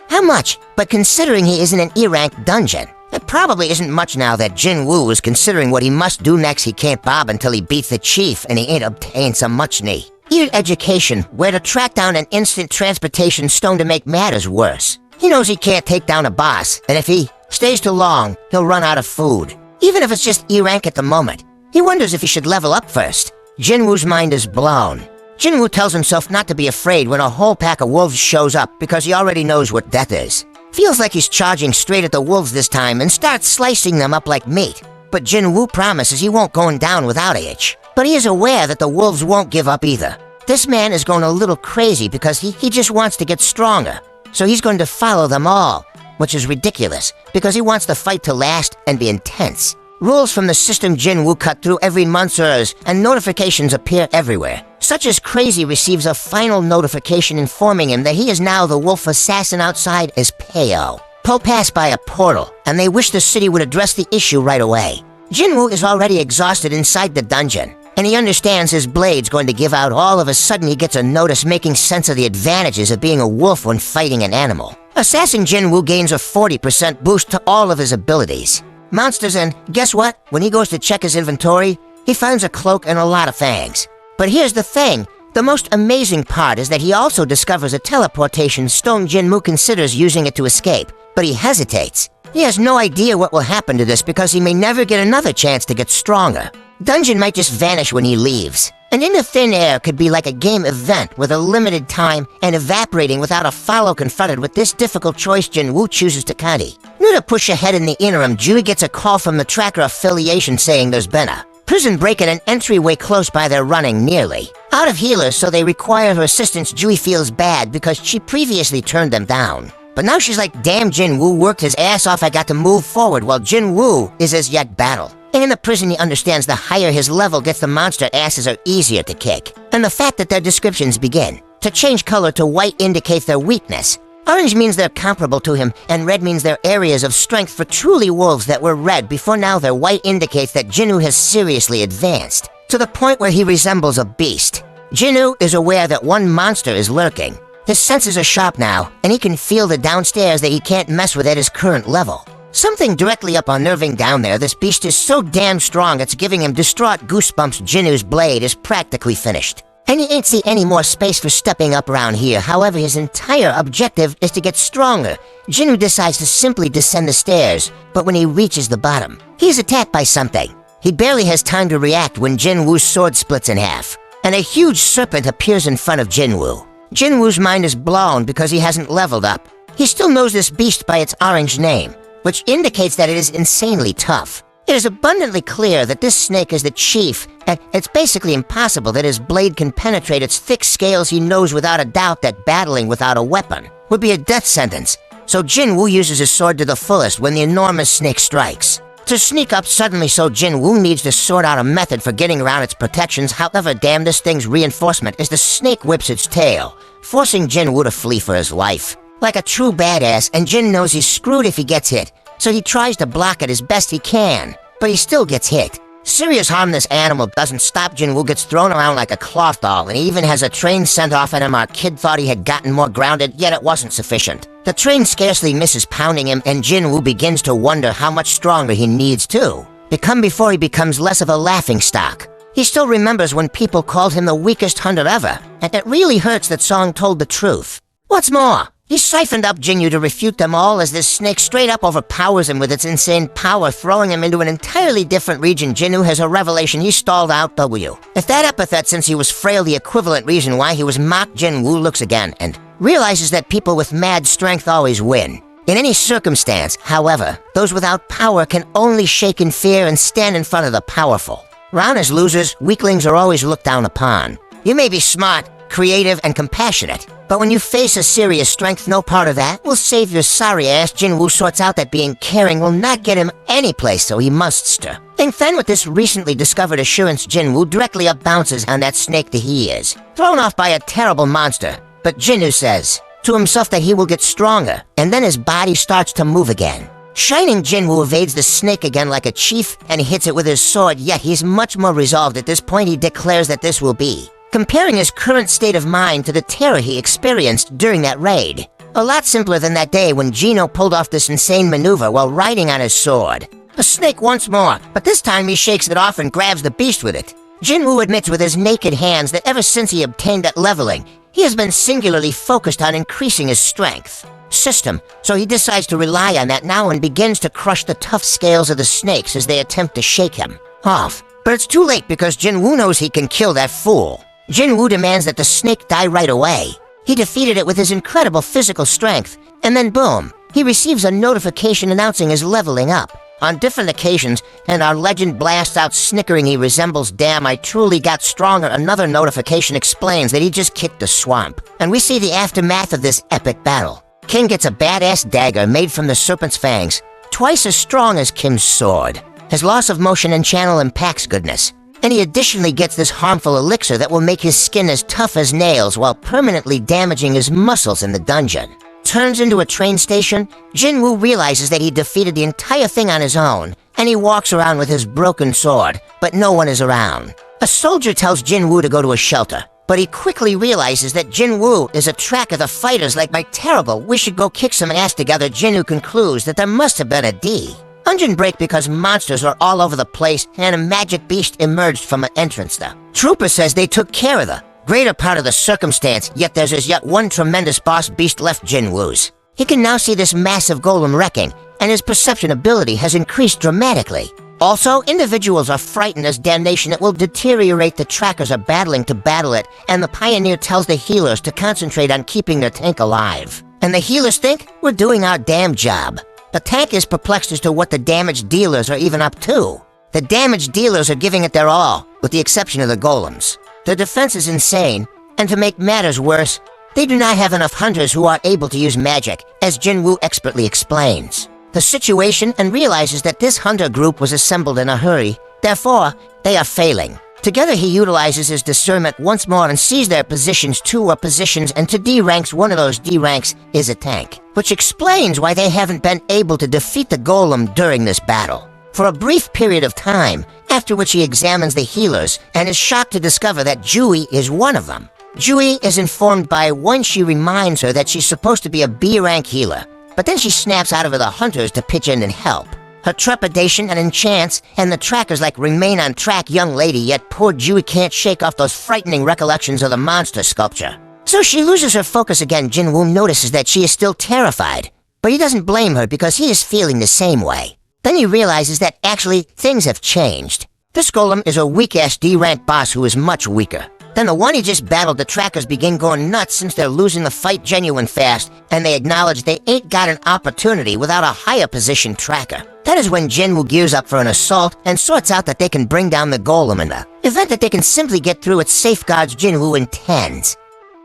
how much, but considering he is in an E-rank dungeon, it probably isn't much now that Jiwoo is considering what he must do next. He can't bob until he beats the chief, and he ain't obtained some much need. Education, where to track down an instant transportation stone to make matters worse. He knows he can't take down a boss, and if he stays too long, he'll run out of food. Even if it's just E-rank at the moment, he wonders if he should level up first. Jinwoo's mind is blown. Jiwoo tells himself not to be afraid when a whole pack of wolves shows up because he already knows what death is. Feels like he's charging straight at the wolves this time and starts slicing them up like meat. But Jiwoo promises he won't go down without a hitch. But he is aware that the wolves won't give up either. This man is going a little crazy because he just wants to get stronger. So he's going to follow them all, which is ridiculous because he wants the fight to last and be intense. Rules from the system Jiwoo cut through every months, and notifications appear everywhere. Such as Crazy receives a final notification informing him that he is now the wolf assassin outside as Peo. Po passed by a portal, and they wish the city would address the issue right away. Jiwoo is already exhausted inside the dungeon, and he understands his blade's going to give out. All of a sudden he gets a notice making sense of the advantages of being a wolf when fighting an animal. Assassin Jiwoo gains a 40% boost to all of his abilities. Monsters, and guess what? When he goes to check his inventory, he finds a cloak and a lot of fangs. But here's the thing. The most amazing part is that he also discovers a teleportation stone. Jiwoo considers using it to escape, but he hesitates. He has no idea what will happen to this because he may never get another chance to get stronger. Dungeon might just vanish when he leaves. And in the thin air could be like a game event with a limited time and evaporating without a follow. Confronted with this difficult choice, Jiwoo chooses to Takani. New to push ahead in the interim, Jiwoo gets a call from the tracker affiliation saying there's been a prison break in an entryway close by. They're running nearly out of healers, so they require her assistance. Jiwoo feels bad because she previously turned them down. But now she's like, damn, Jiwoo worked his ass off. I got to move forward, while Jiwoo is as yet battle. And in the prison he understands the higher his level gets, the monster asses are easier to kick. And the fact that their descriptions begin To change color to white indicates their weakness. Orange means they're comparable to him, and red means they're areas of strength for truly wolves that were red before now their white indicates that Jiwoo has seriously advanced, to the point where he resembles a beast. Jiwoo is aware that one monster is lurking. His senses are sharp now, and he can feel the downstairs that he can't mess with at his current level. Something directly up unnerving down there. This beast is so damn strong it's giving him distraught goosebumps. Jiwoo's blade is practically finished, and he ain't see any more space for stepping up around here. However, his entire objective is to get stronger. Jiwoo decides to simply descend the stairs, but when he reaches the bottom, he's attacked by something. He barely has time to react when Jinwoo's sword splits in half, and a huge serpent appears in front of Jiwoo. Jinwoo's mind is blown because he hasn't leveled up. He still knows this beast by its orange name, which indicates that it is insanely tough. It is abundantly clear that this snake is the chief, and it's basically impossible that his blade can penetrate its thick scales. He knows without a doubt that battling without a weapon would be a death sentence, so Jiwoo uses his sword to the fullest when the enormous snake strikes. To sneak up suddenly, so Jiwoo needs to sort out a method for getting around its protections. However, damn this thing's reinforcement is the snake whips its tail, forcing Jiwoo to flee for his life. Like a true badass, and Jin knows he's screwed if he gets hit, so he tries to block it as best he can, but he still gets hit. Serious harm this animal doesn't stop. Jiwoo gets thrown around like a cloth doll, and he even has a train sent off at him. Our kid thought he had gotten more grounded, yet it wasn't sufficient. The train scarcely misses pounding him, and Jiwoo begins to wonder how much stronger he needs to become before he becomes less of a laughingstock. He still remembers when people called him the weakest hunter ever, and it really hurts that Song told the truth. What's more, he siphoned up Jiwoo to refute them all as this snake straight up overpowers him with its insane power, throwing him into an entirely different region. Jiwoo has a revelation. He stalled out W. If that epithet, since he was frail, the equivalent reason why he was mocked, Jiwoo looks again and realizes that people with mad strength always win. In any circumstance, however, those without power can only shake in fear and stand in front of the powerful. Round as losers, weaklings are always looked down upon. You may be smart, creative, and compassionate, but when you face a serious strength, no part of that will save your sorry ass. Jiwoo sorts out that being caring will not get him any place, so he must stir. Think then with this recently discovered assurance, Jiwoo directly up bounces on that snake that he is, thrown off by a terrible monster. But Jiwoo says to himself that he will get stronger, and then his body starts to move again. Shining Jiwoo evades the snake again like a chief and hits it with his sword, yet he's much more resolved. At this point, he declares that this will be comparing his current state of mind to the terror he experienced during that raid. A lot simpler than that day when Gino pulled off this insane maneuver while riding on his sword. A snake once more, but this time he shakes it off and grabs the beast with it. Jiwoo admits with his naked hands that ever since he obtained that leveling, he has been singularly focused on increasing his strength system, so he decides to rely on that now and begins to crush the tough scales of the snakes as they attempt to shake him off. But it's too late because Jiwoo knows he can kill that fool. Jiwoo demands that the snake die right away. He defeated it with his incredible physical strength, and then boom, he receives a notification announcing his leveling up. On different occasions, and our legend blasts out snickering he resembles "Damn, I truly got stronger." Another notification explains that he just kicked the swamp. And we see the aftermath of this epic battle. King gets a badass dagger made from the serpent's fangs, twice as strong as Kim's sword. His loss of motion and channel impacts goodness. And he additionally gets this harmful elixir that will make his skin as tough as nails while permanently damaging his muscles in the dungeon. Turns into a train station, Jiwoo realizes that he defeated the entire thing on his own, and he walks around with his broken sword, but no one is around. A soldier tells Jiwoo to go to a shelter, but he quickly realizes that Jiwoo is a track of the fighters like my terrible, we should go kick some ass together. Jiwoo concludes that there must have been a D. Dungeon break because monsters are all over the place and a magic beast emerged from an entrance there. Trooper says they took care of the greater part of the circumstance, yet there's as yet one tremendous boss beast left, Jiwoo's. He can now see this massive golem wrecking, and his perception ability has increased dramatically. Also, individuals are frightened as damnation it will deteriorate. The trackers are battling to battle it, and the pioneer tells the healers to concentrate on keeping their tank alive. And the healers think we're doing our damn job. The tank is perplexed as to what the damage dealers are even up to. The damage dealers are giving it their all, with the exception of the golems. Their defense is insane, and to make matters worse, they do not have enough hunters who are able to use magic, as Jiwoo expertly explains the situation and realizes that this hunter group was assembled in a hurry. Therefore, they are failing. Together he utilizes his discernment once more and sees their positions. Two are positions, and to D ranks, one of those D ranks is a tank, which explains why they haven't been able to defeat the golem during this battle. For a brief period of time, after which he examines the healers and is shocked to discover that Jiwoo is one of them. Jiwoo is informed by one she reminds her that she's supposed to be a B rank healer, but then she snaps out of the hunters to pitch in and help. Her trepidation and enchants, and the trackers remain on track, young lady, yet poor Jiwoo can't shake off those frightening recollections of the monster sculpture. So she loses her focus again. Jiwoo notices that she is still terrified, but he doesn't blame her because he is feeling the same way. Then he realizes that actually things have changed. This golem is a weak-ass D-rank boss who is much weaker than the one he just battled. The trackers begin going nuts since they're losing the fight genuine fast, and they acknowledge they ain't got an opportunity without a higher position tracker. That is when Jiwoo gears up for an assault and sorts out that they can bring down the golem, in the event that they can simply get through its safeguards Jiwoo intends.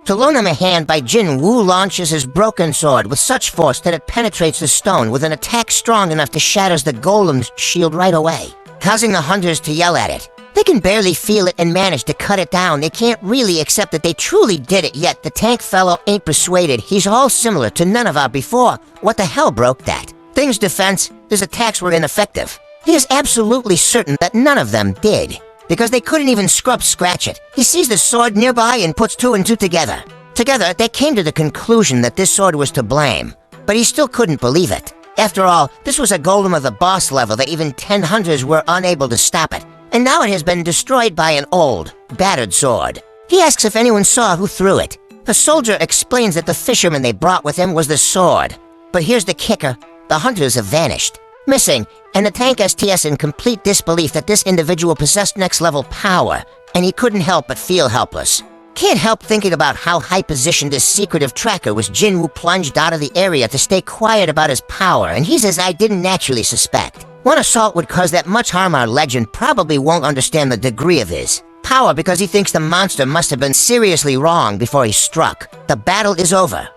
To loan him a hand by Jiwoo launches his broken sword with such force that it penetrates the stone with an attack strong enough to shatter the golem's shield right away, causing the hunters to yell at it. They can barely feel it and manage to cut it down. They can't really accept that they truly did it yet. The tank fellow ain't persuaded. He's all similar to none of our before. What the hell broke that? Thing's defense, his attacks were ineffective. He is absolutely certain that none of them did, because they couldn't even scratch it. He sees the sword nearby and puts two and two together. Together, they came to the conclusion that this sword was to blame, but he still couldn't believe it. After all, this was a golem of the boss level that even 10 hunters were unable to stop it, and now it has been destroyed by an old, battered sword. He asks if anyone saw who threw it. The soldier explains that the fisherman they brought with him was the sword. But here's the kicker. The hunters have vanished, missing, and the tank STS in complete disbelief that this individual possessed next-level power, and he couldn't help but feel helpless. Can't help thinking about how high-positioned this secretive tracker was. Jiwoo plunged out of the area to stay quiet about his power, and he says, I didn't naturally suspect. One assault would cause that much harm. Our legend probably won't understand the degree of his power because he thinks the monster must have been seriously wrong before he struck. The battle is over.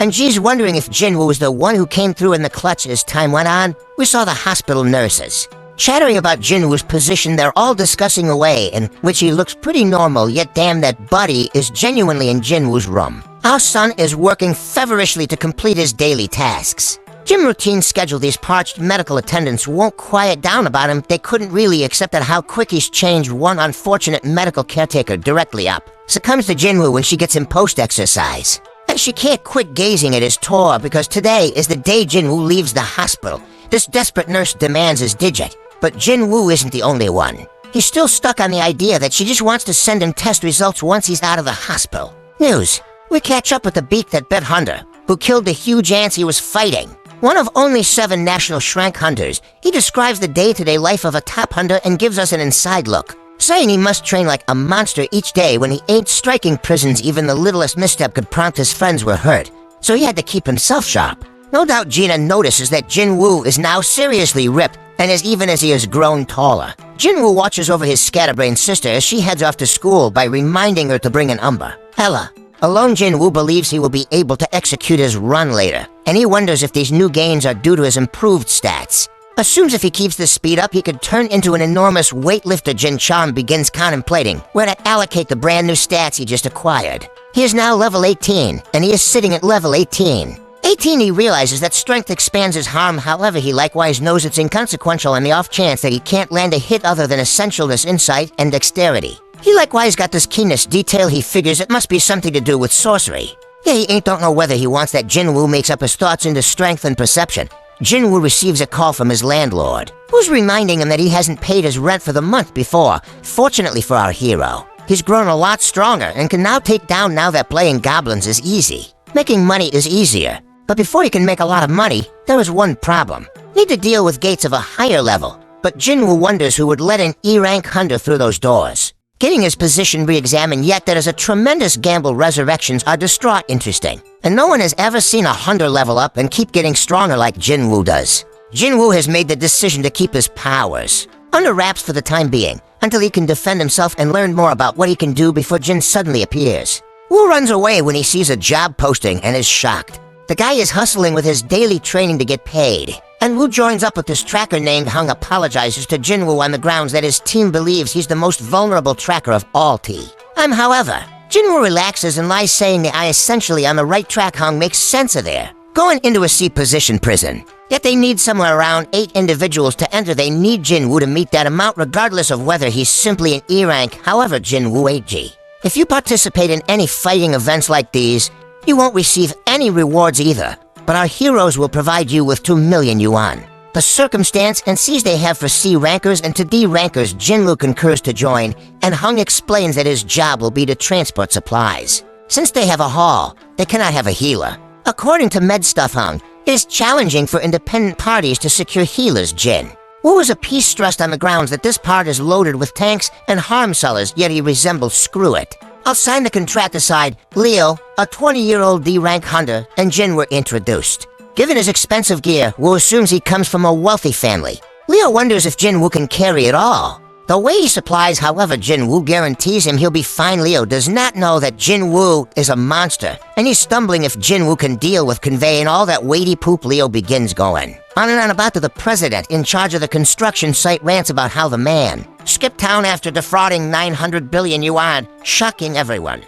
And G's wondering if Jiwoo was the one who came through in the clutch. As time went on, we saw the hospital nurses chattering about Jiwoo's position. They're all discussing a way in which he looks pretty normal, yet damn, that Buddy is genuinely in Jiwoo's room. Our son is working feverishly to complete his daily tasks. Gym routine schedule. These parched medical attendants won't quiet down about him. They couldn't really accept how quick he's changed. One unfortunate medical caretaker directly up succumbs to Jiwoo when she gets him post-exercise. And she can't quit gazing at his tour because today is the day Jiwoo leaves the hospital. This desperate nurse demands his digit, but Jiwoo isn't the only one. He's still stuck on the idea that she just wants to send him test results once he's out of the hospital. News. We catch up with the beak that bit hunter, who killed the huge ants he was fighting. One of only 7 national shrank hunters, he describes the day-to-day life of a top hunter and gives us an inside look, saying he must train like a monster each day when he ain't striking prisons. Even the littlest misstep could prompt his friends were hurt, so he had to keep himself sharp. No doubt Gina notices that Jiwoo is now seriously ripped, and even as he has grown taller. Jiwoo watches over his scatterbrained sister as she heads off to school by reminding her to bring an umbrella. Alone, Jiwoo believes he will be able to execute his run later, and he wonders if these new gains are due to his improved stats. Assumes if he keeps the speed up, he could turn into an enormous weightlifter. Jin Chang begins contemplating where to allocate the brand new stats he just acquired. He is now level 18, and he is sitting at level 18. He realizes that strength expands his harm. However, he likewise knows it's inconsequential on the off chance that he can't land a hit other than essentialness, insight, and dexterity. He likewise got this keenness detail. He figures it must be something to do with sorcery. Yeah, he don't know whether he wants that Jiwoo makes up his thoughts into strength and perception. Jiwoo receives a call from his landlord, who's reminding him that he hasn't paid his rent for the month before. Fortunately for our hero, he's grown a lot stronger and can now take down now that playing goblins is easy. Making money is easier. But before he can make a lot of money, there is one problem. Need to deal with gates of a higher level. But Jiwoo wonders who would let an E-rank hunter through those doors. Getting his position re-examined, yet that is a tremendous gamble. Resurrections are distraught interesting. And no one has ever seen a hunter level up and keep getting stronger like Jiwoo does. Jiwoo has made the decision to keep his powers under wraps for the time being, until he can defend himself and learn more about what he can do before Jin suddenly appears. Woo runs away when he sees a job posting and is shocked. The guy is hustling with his daily training to get paid. And Woo joins up with this tracker named Hung apologizes to Jinwoo on the grounds that his team believes he's the most vulnerable tracker of all T. However, Jinwoo relaxes and lies saying that I essentially on the right track. Hung makes sense of there. Going into a C position prison. Yet they need somewhere around 8 individuals to enter. They need Jinwoo to meet that amount regardless of whether he's simply an E rank. However, Jinwoo 8G. If you participate in any fighting events like these, you won't receive any rewards either. But our heroes will provide you with 2 million yuan. The circumstance and sees they have for C rankers and to D rankers. Jinwoo concurs to join, and Hung explains that his job will be to transport supplies. Since they have a hall, they cannot have a healer. According to Med Stuff Hung, it is challenging for independent parties to secure healers, Jin. Woo is a piece stressed on the grounds that this part is loaded with tanks and harm sellers, yet he resembles Screw It. I'll sign the contract aside. Leo, a 20-year-old D-rank hunter, and Jin were introduced. Given his expensive gear, Woo assumes he comes from a wealthy family. Leo wonders if Jinwoo can carry it all. The way he supplies, however, Jinwoo guarantees him he'll be fine. Leo does not know that Jinwoo is a monster, and he's stumbling if Jinwoo can deal with conveying all that weighty poop. Leo begins going on and on about to the president in charge of the construction site, rants about how the man skipped town after defrauding 900 billion yuan, shocking everyone.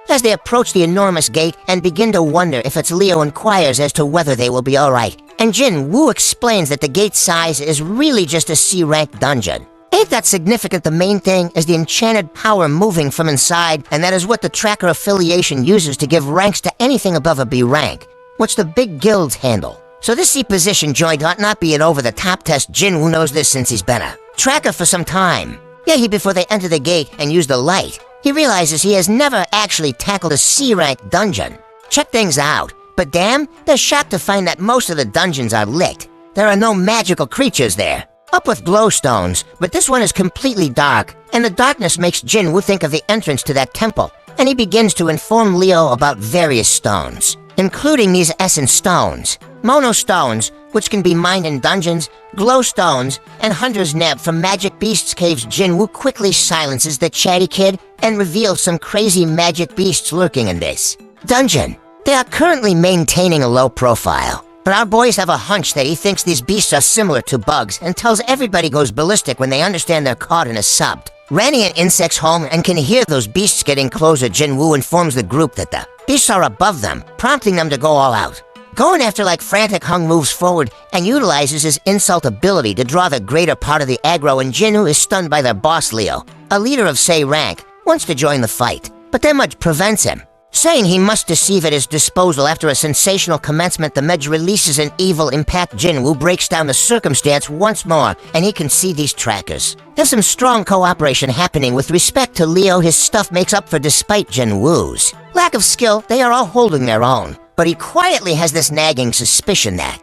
As they approach the enormous gate and begin to wonder if it's Leo, inquires as to whether they will be alright, and Jinwoo explains that the gate size is really just a C-rank dungeon. Ain't that significant? The main thing is the enchanted power moving from inside, and that is what the tracker affiliation uses to give ranks to anything above a B rank, which the big guilds handle. So this C position joint ought not be an over-the-top test. Jinwoo knows this since he's been a tracker for some time. Yet before they enter the gate and use the light, he realizes he has never actually tackled a C-rank dungeon. Check things out, but damn, they're shocked to find that most of the dungeons are lit. There are no magical creatures there. Up with glowstones, but this one is completely dark, and the darkness makes Jinwoo think of the entrance to that temple, and he begins to inform Leo about various stones, including these essence stones, mono stones, which can be mined in dungeons, glowstones, and hunter's neb from magic beasts caves. Jinwoo quickly silences the chatty kid and reveals some crazy magic beasts lurking in this dungeon. They are currently maintaining a low profile, but our boys have a hunch that he thinks these beasts are similar to bugs and tells everybody goes ballistic when they understand they're caught in a sub. Ranny and insects home and can hear those beasts getting closer. Jinwoo informs the group that the beasts are above them, prompting them to go all out. Going after like frantic, Hung moves forward and utilizes his insult ability to draw the greater part of the aggro, and Jinwoo is stunned by their boss Leo, a leader of Say rank, wants to join the fight, but their Mudge prevents him, saying he must deceive at his disposal. After a sensational commencement, the Mudge releases an evil impact. Jinwoo breaks down the circumstance once more, and he can see these trackers. There's some strong cooperation happening with respect to Leo. His stuff makes up for despite Jinwoo's lack of skill. They are all holding their own, but he quietly has this nagging suspicion that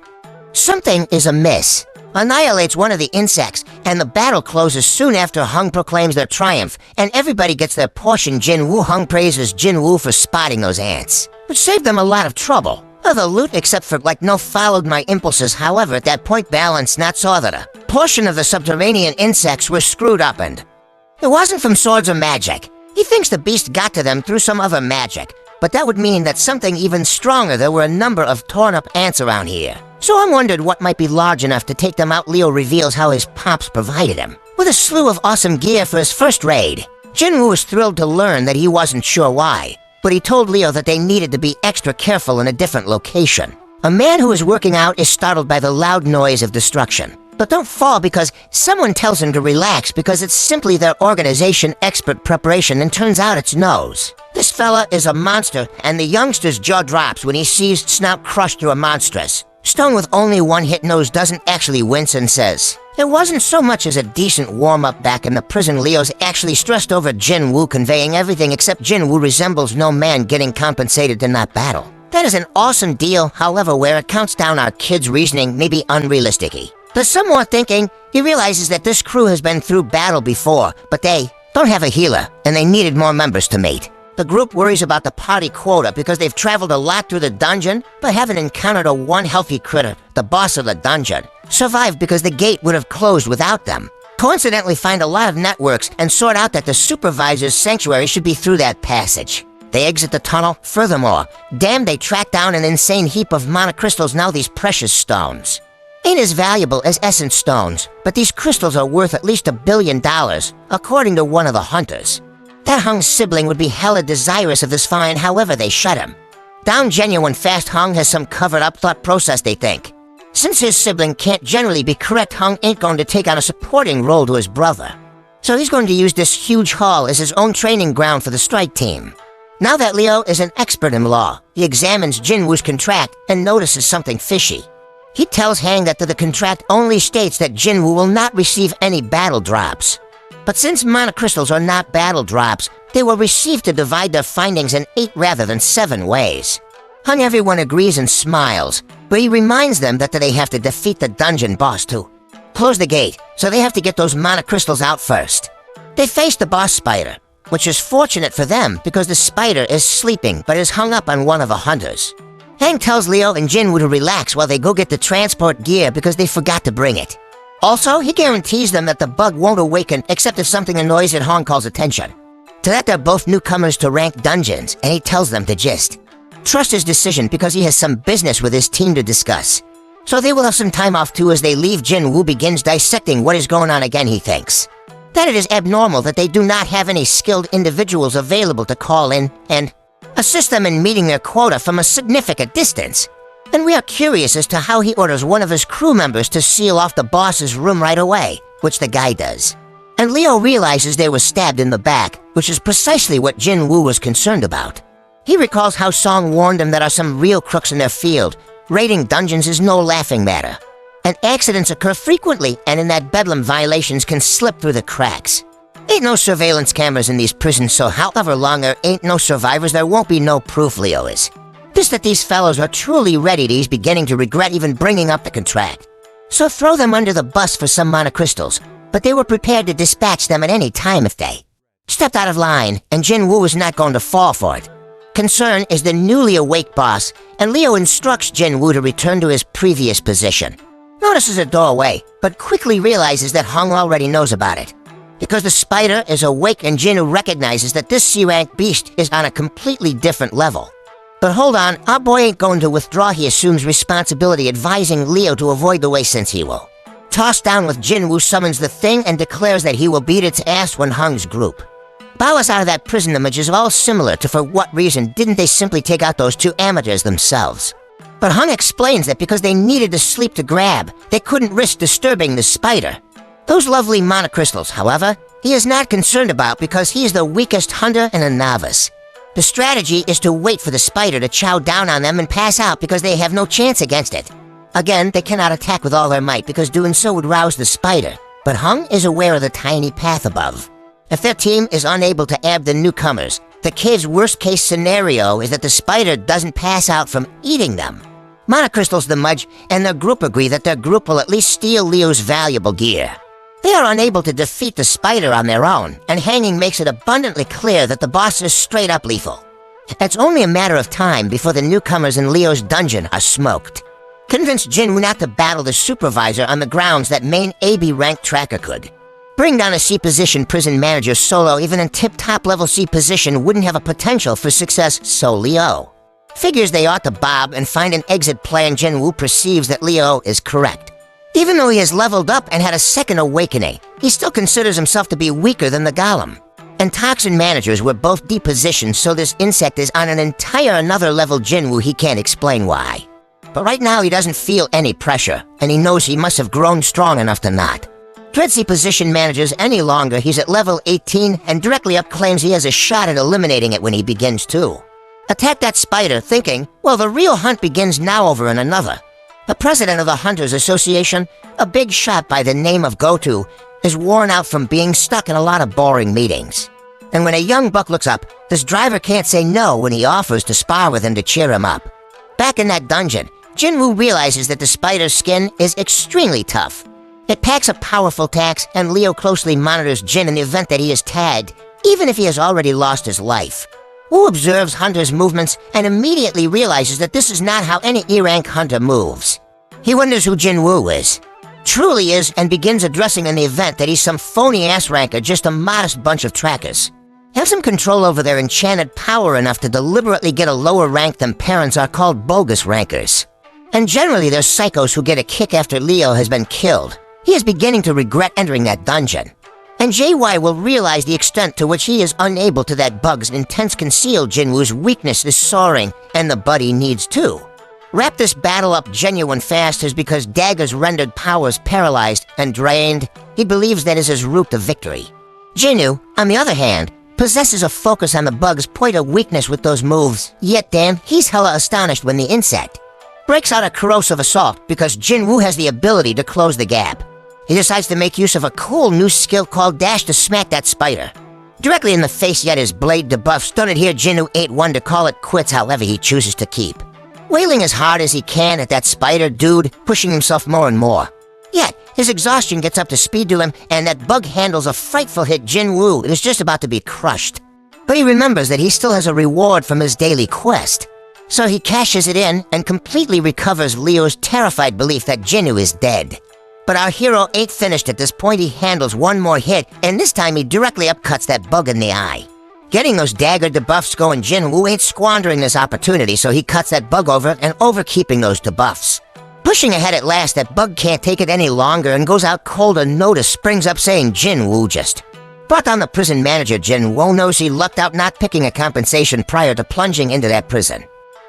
something is amiss. Annihilates one of the insects, and the battle closes soon after. Hung proclaims their triumph, and everybody gets their portion. Hung praises Jinwoo for spotting those ants, which saved them a lot of trouble. The loot, except for no followed my impulses. However, at that point, balance not saw that a portion of the subterranean insects were screwed up, and it wasn't from swords or magic. He thinks the beast got to them through some other magic, but that would mean that something even stronger. There were a number of torn up ants around here, so I wondered what might be large enough to take them out. Leo reveals how his pops provided him with a slew of awesome gear for his first raid. Jinwoo was thrilled to learn that he wasn't sure why, but he told Leo that they needed to be extra careful in a different location. A man who is working out is startled by the loud noise of destruction, but don't fall because someone tells him to relax, because it's simply their organization expert preparation, and turns out it's nose. This fella is a monster, and the youngster's jaw drops when he sees Snout crushed through a monstrous stone with only one hit. Nose doesn't actually wince and says it wasn't so much as a decent warm-up back in the prison. Leo's actually stressed over Jinwoo conveying everything, except Jinwoo resembles no man getting compensated in that battle. That is an awesome deal. However, where it counts down our kid's reasoning may be unrealistic-y. There's some more thinking. He realizes that this crew has been through battle before, but they don't have a healer, and they needed more members to meet. The group worries about the party quota because they've traveled a lot through the dungeon, but haven't encountered a one healthy critter. The boss of the dungeon survived because the gate would have closed without them. Coincidentally, find a lot of networks and sort out that the supervisor's sanctuary should be through that passage. They exit the tunnel. Furthermore, damn, they track down an insane heap of monocrystals, now these precious stones. Ain't as valuable as essence stones, but these crystals are worth at least $1 billion, according to one of the hunters. That Hung's sibling would be hella desirous of this find, however they shut him. Down genuine fast, Hung has some covered-up thought process, they think. Since his sibling can't generally be correct, Hung ain't going to take on a supporting role to his brother. So he's going to use this huge hall as his own training ground for the strike team. Now that Leo is an expert in law, he examines Jiwoo's contract and notices something fishy. He tells Hang that the contract only states that Jiwoo will not receive any battle drops. But since monocrystals are not battle drops, they will receive to divide their findings in 8 rather than 7 ways. Hung everyone agrees and smiles, but he reminds them that they have to defeat the dungeon boss to close the gate, so they have to get those monocrystals out first. They face the boss spider, which is fortunate for them because the spider is sleeping but is hung up on one of the hunters. Hang tells Leo and Jiwoo to relax while they go get the transport gear because they forgot to bring it. Also, he guarantees them that the bug won't awaken except if something annoys and Hong calls attention. To that, they're both newcomers to ranked dungeons, and he tells them to just trust his decision because he has some business with his team to discuss. So they will have some time off too as they leave. Jiwoo begins dissecting what is going on again, he thinks. That it is abnormal that they do not have any skilled individuals available to call in and assist them in meeting their quota from a significant distance. And we are curious as to how he orders one of his crew members to seal off the boss's room right away, which the guy does. And Leo realizes they were stabbed in the back, which is precisely what Jiwoo was concerned about. He recalls how Song warned him there are some real crooks in their field. Raiding dungeons is no laughing matter. And accidents occur frequently, and in that bedlam violations can slip through the cracks. Ain't no surveillance cameras in these prisons, so however long there ain't no survivors, there won't be no proof, Leo is. Just that these fellows are truly ready, he's beginning to regret even bringing up the contract. So throw them under the bus for some monocrystals, but they were prepared to dispatch them at any time if they stepped out of line, and Jiwoo is not going to fall for it. Concern is the newly awake boss, and Leo instructs Jiwoo to return to his previous position. Notices a doorway, but quickly realizes that Hung already knows about it. Because the spider is awake and Jiwoo recognizes that this C-rank beast is on a completely different level. But hold on, our boy ain't going to withdraw. He assumes responsibility, advising Leo to avoid the way since he will. Tossed down with Jiwoo summons the thing and declares that he will beat its ass when Hung's group bow us out of that prison image is all similar to for what reason didn't they simply take out those 2 amateurs themselves. But Hung explains that because they needed to sleep to grab, they couldn't risk disturbing the spider. Those lovely monocrystals, however, he is not concerned about because he is the weakest hunter and a novice. The strategy is to wait for the spider to chow down on them and pass out because they have no chance against it. Again, they cannot attack with all their might because doing so would rouse the spider, but Hung is aware of the tiny path above. If their team is unable to ab the newcomers, the cave's worst-case scenario is that the spider doesn't pass out from eating them. Monocrystals the Mudge and their group agree that their group will at least steal Leo's valuable gear. They are unable to defeat the spider on their own, and Hanging makes it abundantly clear that the boss is straight-up lethal. It's only a matter of time before the newcomers in Leo's dungeon are smoked. Convince Jiwoo not to battle the supervisor on the grounds that main AB rank tracker could. Bring down a C-position prison manager solo even in tip-top level C position wouldn't have a potential for success, so Leo figures they ought to bob and find an exit plan. Jiwoo perceives that Leo is correct. Even though he has leveled up and had a second awakening, he still considers himself to be weaker than the golem. And toxin managers were both depositioned, so this insect is on an entire another level. Jiwoo, he can't explain why. But right now he doesn't feel any pressure, and he knows he must have grown strong enough to not Dreadsy position managers any longer. He's at level 18 and directly up claims he has a shot at eliminating it when he begins too. Attack that spider, thinking, well, the real hunt begins now over in another. The president of the Hunters Association, a big shot by the name of Goto, is worn out from being stuck in a lot of boring meetings. And when a young buck looks up, this driver can't say no when he offers to spar with him to cheer him up. Back in that dungeon, Jiwoo realizes that the spider's skin is extremely tough. It packs a powerful tax, and Leo closely monitors Jin in the event that he is tagged, even if he has already lost his life. Wu observes Hunter's movements and immediately realizes that this is not how any E-rank hunter moves. He wonders who Jiwoo is. Truly is, and begins addressing in the event that he's some phony ass ranker, just a modest bunch of trackers. have some control over their enchanted power enough to deliberately get a lower rank than parents are called bogus rankers. And generally they're psychos who get a kick after Leo has been killed. He is beginning to regret entering that dungeon. And JY will realize the extent to which he is unable to that bug's intense conceal Jinwoo's weakness is soaring, and the buddy needs too. Wrap this battle up genuine fast is because Dagger's rendered powers paralyzed and drained. He believes that is his route to victory. Jinwoo, on the other hand, possesses a focus on the bug's point of weakness with those moves, yet damn, he's hella astonished when the insect breaks out a corrosive assault because Jinwoo has the ability to close the gap. He decides to make use of a cool new skill called Dash to smack that spider directly in the face, yet his blade debuffs don't adhere. Jinwoo ain't one to call it quits, however he chooses to keep wailing as hard as he can at that spider dude, pushing himself more and more. Yet, his exhaustion gets up to speed to him, and that bug handles a frightful hit Jinwoo is just about to be crushed. But he remembers that he still has a reward from his daily quest. So he cashes it in and completely recovers Leo's terrified belief that Jinwoo is dead. But our hero ain't finished at this point. He handles one more hit, and this time he directly upcuts that bug in the eye. Getting those dagger debuffs going, Jinwoo ain't squandering this opportunity, so he cuts that bug over and overkeeping those debuffs. Pushing ahead at last, that bug can't take it any longer and goes out cold. A notice springs up saying Jinwoo just brought down the prison manager. Jinwoo knows he lucked out not picking a compensation prior to plunging into that prison.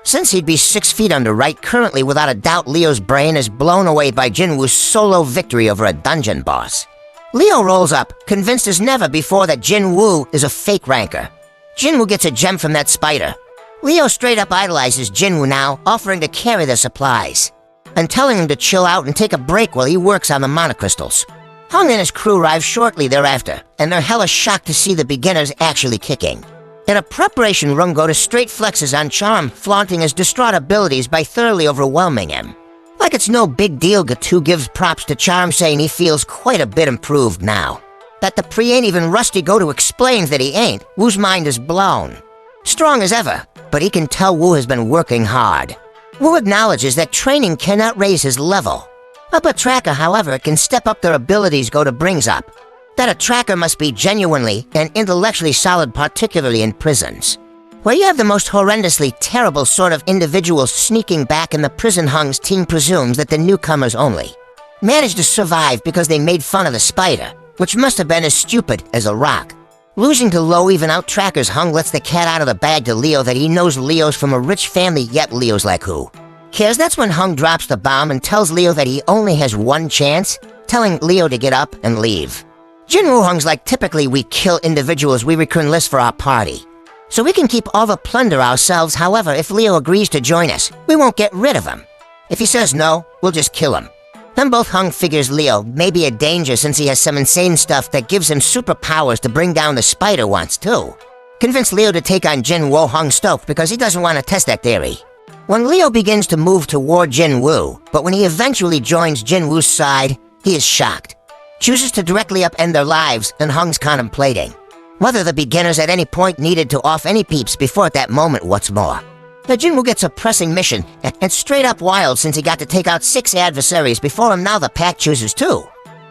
Since he'd be 6 feet under right, currently without a doubt Leo's brain is blown away by Jinwoo's solo victory over a dungeon boss. Leo rolls up, convinced as never before that Jinwoo is a fake ranker. Jinwoo gets a gem from that spider. Leo straight up idolizes Jinwoo now, offering to carry the supplies, and telling him to chill out and take a break while he works on the monocrystals. Hung and his crew arrive shortly thereafter, and they're hella shocked to see the beginners actually kicking. In a preparation room, go to straight flexes on Charm, flaunting his distraught abilities by thoroughly overwhelming him. Like it's no big deal, Gatu gives props to Charm, saying he feels quite a bit improved now. That the pre ain't even rusty, Goto explains that he ain't. Woo's mind is blown. Strong as ever, but he can tell Woo has been working hard. Woo acknowledges that training cannot raise his level. Up a tracker, however, can step up their abilities. Goto brings up that a tracker must be genuinely and intellectually solid, particularly in prisons, where you have the most horrendously terrible sort of individuals sneaking back, and the prison Hung's team presumes that the newcomers only managed to survive because they made fun of the spider, which must have been as stupid as a rock. Losing to low even out trackers, Hung lets the cat out of the bag to Leo that he knows Leo's from a rich family, yet Leo's like who cares? That's when Hung drops the bomb and tells Leo that he only has one chance, telling Leo to get up and leave. Jinwoo Hung's like, typically we kill individuals we recruit list for our party, so we can keep all the plunder ourselves. However, if Leo agrees to join us, we won't get rid of him. If he says no, we'll just kill him. Then both Hung figures Leo may be a danger since he has some insane stuff that gives him superpowers to bring down the spider once too. Convince Leo to take on Jinwoo, Hung stoked because he doesn't want to test that theory. When Leo begins to move toward Jinwoo, but when he eventually joins Jinwoo's side, he is shocked. Chooses to directly upend their lives, and Hung's contemplating whether the beginners at any point needed to off any peeps before at that moment. What's more, the Jinwoo gets a pressing mission, and straight up wild since he got to take out 6 adversaries before him. Now the pack chooses 2.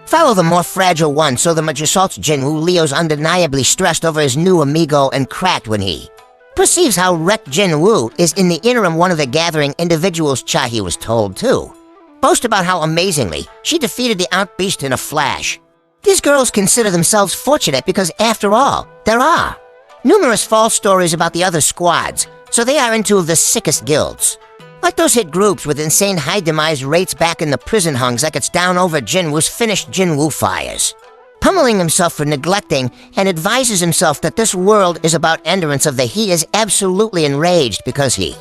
Follow the more fragile one, so the Mage assaults Jinwoo. Leo's undeniably stressed over his new amigo and cracked when he perceives how wrecked Jinwoo is. In the interim, one of the gathering individuals, Cha, he was told too, boast about how amazingly she defeated the Outbeast in a flash. These girls consider themselves fortunate because, after all, there are numerous false stories about the other squads, so they are into the sickest guilds. Like those hit groups with insane high demise rates back in the prison. Hungs like it's down over Jinwoo's finished Jinwoo fires, pummeling himself for neglecting, and advises himself that this world is about endurance of the he is absolutely enraged because he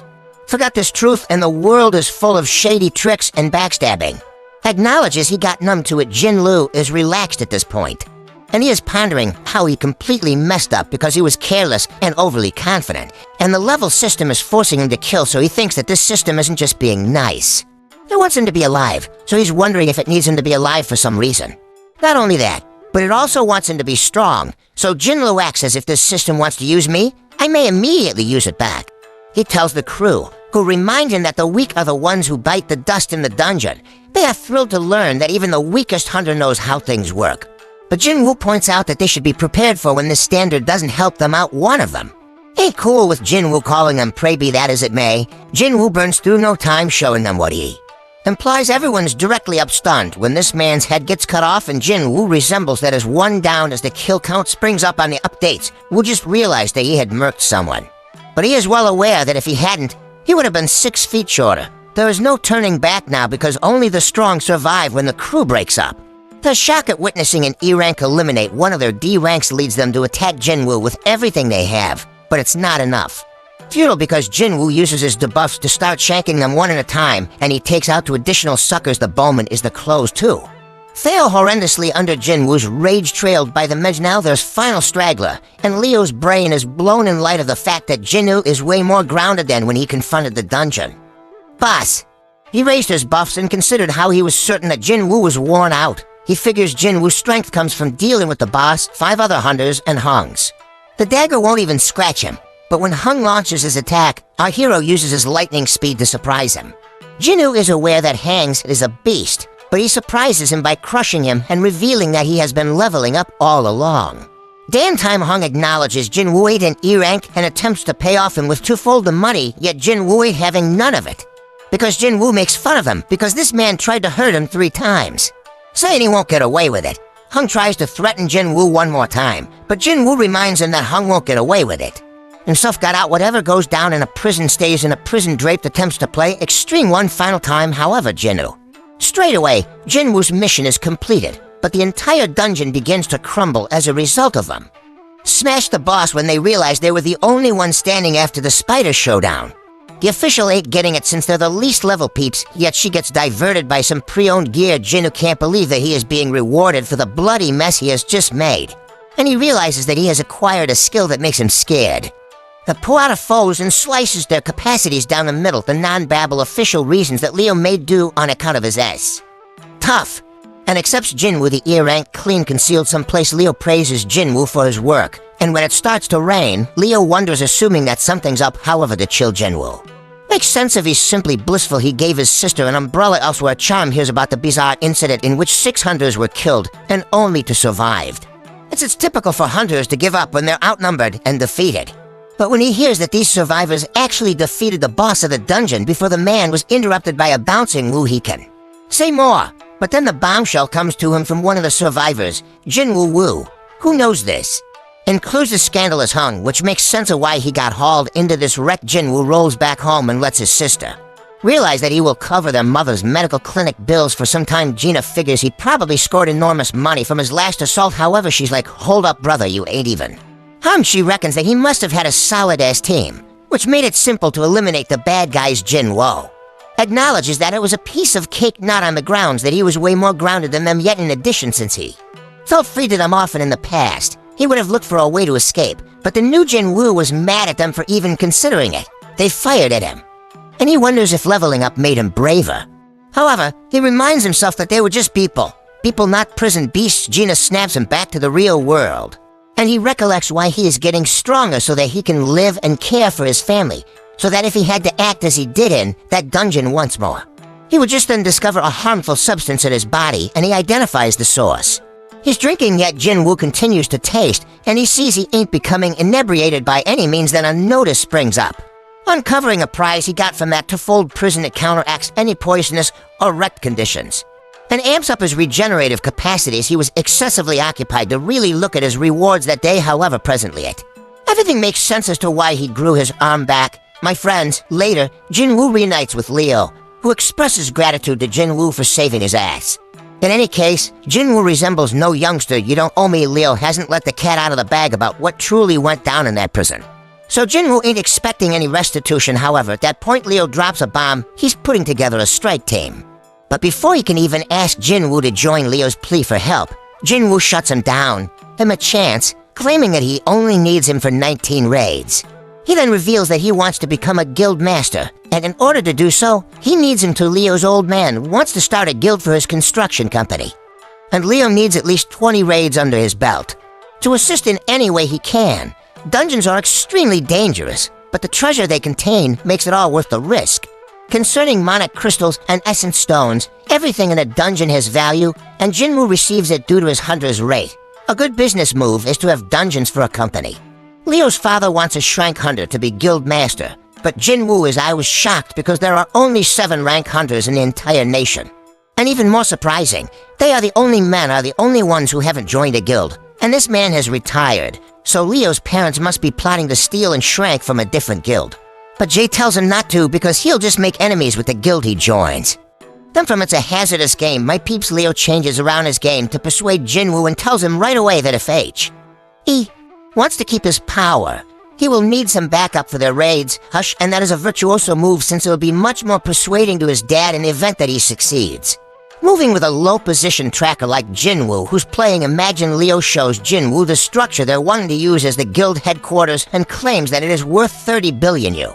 forgot this truth and the world is full of shady tricks and backstabbing. Acknowledges he got numb to it. Jinwoo is relaxed at this point, and he is pondering how he completely messed up because he was careless and overly confident, and the level system is forcing him to kill, so he thinks that this system isn't just being nice. It wants him to be alive, so he's wondering if it needs him to be alive for some reason. Not only that, but it also wants him to be strong, so Jinwoo acts as if this system wants to use me, I may immediately use it back. He tells the crew, who remind him that the weak are the ones who bite the dust in the dungeon. They are thrilled to learn that even the weakest hunter knows how things work. But Jiwoo points out that they should be prepared for when this standard doesn't help them out one of them. Ain't cool with Jiwoo calling them prey, be that as it may. Jiwoo burns through no time showing them what he implies everyone's directly upstunned when this man's head gets cut off, and Jiwoo resembles that as one down as the kill count springs up on the updates. Wu just realized that he had murked someone. But he is well aware that if he hadn't, he would have been 6 feet shorter. There is no turning back now because only the strong survive when the crew breaks up. The shock at witnessing an E rank eliminate one of their D ranks leads them to attack Jiwoo with everything they have, but it's not enough. Futile because Jiwoo uses his debuffs to start shanking them one at a time, and he takes out to additional suckers the bowman is the close too. Fail horrendously under Jinwoo's rage trailed by the now there's final straggler, and Leo's brain is blown in light of the fact that Jiwoo is way more grounded than when he confronted the dungeon. Boss. He raised his buffs and considered how he was certain that Jiwoo was worn out. He figures Jinwoo's strength comes from dealing with the boss, 5 other hunters, and Hungs. The dagger won't even scratch him, but when Hung launches his attack, our hero uses his lightning speed to surprise him. Jiwoo is aware that Hangs is a beast, but he surprises him by crushing him and revealing that he has been leveling up all along. Damn time Hung acknowledges Jiwoo ain't an E rank and attempts to pay off him with twofold the money, yet Jiwoo ain't having none of it. Because Jiwoo makes fun of him because this man tried to hurt him 3 times. Saying he won't get away with it, Hung tries to threaten Jiwoo one more time, but Jiwoo reminds him that Hung won't get away with it. Himself got out whatever goes down in a prison stays in a prison draped attempts to play extreme one final time, however Jiwoo. Straight away, Jinwoo's mission is completed, but the entire dungeon begins to crumble as a result of them. Smash the boss when they realize they were the only ones standing after the spider showdown. The official ain't getting it since they're the least level peeps, yet she gets diverted by some pre-owned gear. Jiwoo can't believe that he is being rewarded for the bloody mess he has just made. And he realizes that he has acquired a skill that makes him scared. The pull out of foes and slices their capacities down the middle, the non-babble official reasons that Leo made do on account of his S. Tough, and accepts Jiwoo the E rank clean concealed someplace. Leo praises Jiwoo for his work, and when it starts to rain, Leo wonders assuming that something's up, however to chill Jiwoo. Makes sense if he's simply blissful he gave his sister an umbrella elsewhere. Charm hears about the bizarre incident in which 6 hunters were killed, and only to survive. It's typical for hunters to give up when they're outnumbered and defeated. But when he hears that these survivors actually defeated the boss of the dungeon before the man was interrupted by a bouncing Wu, he can say more. But then the bombshell comes to him from one of the survivors, Jinwoo Wu. Who knows this? Includes the scandalous Hung, which makes sense of why he got hauled into this wreck. Jinwoo rolls back home and lets his sister realize that he will cover their mother's medical clinic bills for some time. Gina figures he probably scored enormous money from his last assault, however she's like, hold up brother, you ain't even. She reckons that he must have had a solid-ass team, which made it simple to eliminate the bad guy's Jiwoo. Acknowledges that it was a piece of cake, not on the grounds that he was way more grounded than them, yet in addition since he felt free to them often in the past. He would have looked for a way to escape, but the new Jiwoo was mad at them for even considering it. They fired at him, and he wonders if leveling up made him braver. However, he reminds himself that they were just people. People, not prison beasts. Gina snaps him back to the real world, and he recollects why he is getting stronger so that he can live and care for his family, so that if he had to act as he did in that dungeon once more, he would just then discover a harmful substance in his body, and he identifies the source. He's drinking, yet Jiwoo continues to taste, and he sees he ain't becoming inebriated by any means. Then a notice springs up, uncovering a prize he got from that twofold prison that counteracts any poisonous or wrecked conditions, and amps up his regenerative capacities. He was excessively occupied to really look at his rewards that day, however presently it. Everything makes sense as to why he grew his arm back. My friends, later, Jiwoo reunites with Leo, who expresses gratitude to Jiwoo for saving his ass. In any case, Jiwoo resembles no youngster. You don't owe me. Leo hasn't let the cat out of the bag about what truly went down in that prison. So Jiwoo ain't expecting any restitution. However, at that point Leo drops a bomb. He's putting together a strike team. But before he can even ask Jiwoo to join Leo's plea for help, Jiwoo shuts him down, him a chance, claiming that he only needs him for 19 raids. He then reveals that he wants to become a guild master, and in order to do so, he needs him to Leo's old man, who wants to start a guild for his construction company. And Leo needs at least 20 raids under his belt to assist in any way he can. Dungeons are extremely dangerous, but the treasure they contain makes it all worth the risk. Concerning monic crystals and essence stones, everything in a dungeon has value, and Jiwoo receives it due to his hunter's rate. A good business move is to have dungeons for a company. Leo's father wants a Shrank Hunter to be guild master, but Jiwoo is I was shocked because there are only 7 rank hunters in the entire nation. And even more surprising, they are the only ones who haven't joined a guild, and this man has retired, so Leo's parents must be plotting to steal and Shrank from a different guild. But Jay tells him not to because he'll just make enemies with the guild he joins. Then from It's a Hazardous Game, my peeps Leo changes around his game to persuade Jiwoo and tells him right away that if he wants to keep his power, he will need some backup for their raids, and that is a virtuoso move since it will be much more persuading to his dad in the event that he succeeds. Moving with a low-position tracker like Jiwoo, who's playing Imagine Leo shows Jiwoo the structure they're wanting to use as the guild headquarters and claims that it is worth 30 billion U.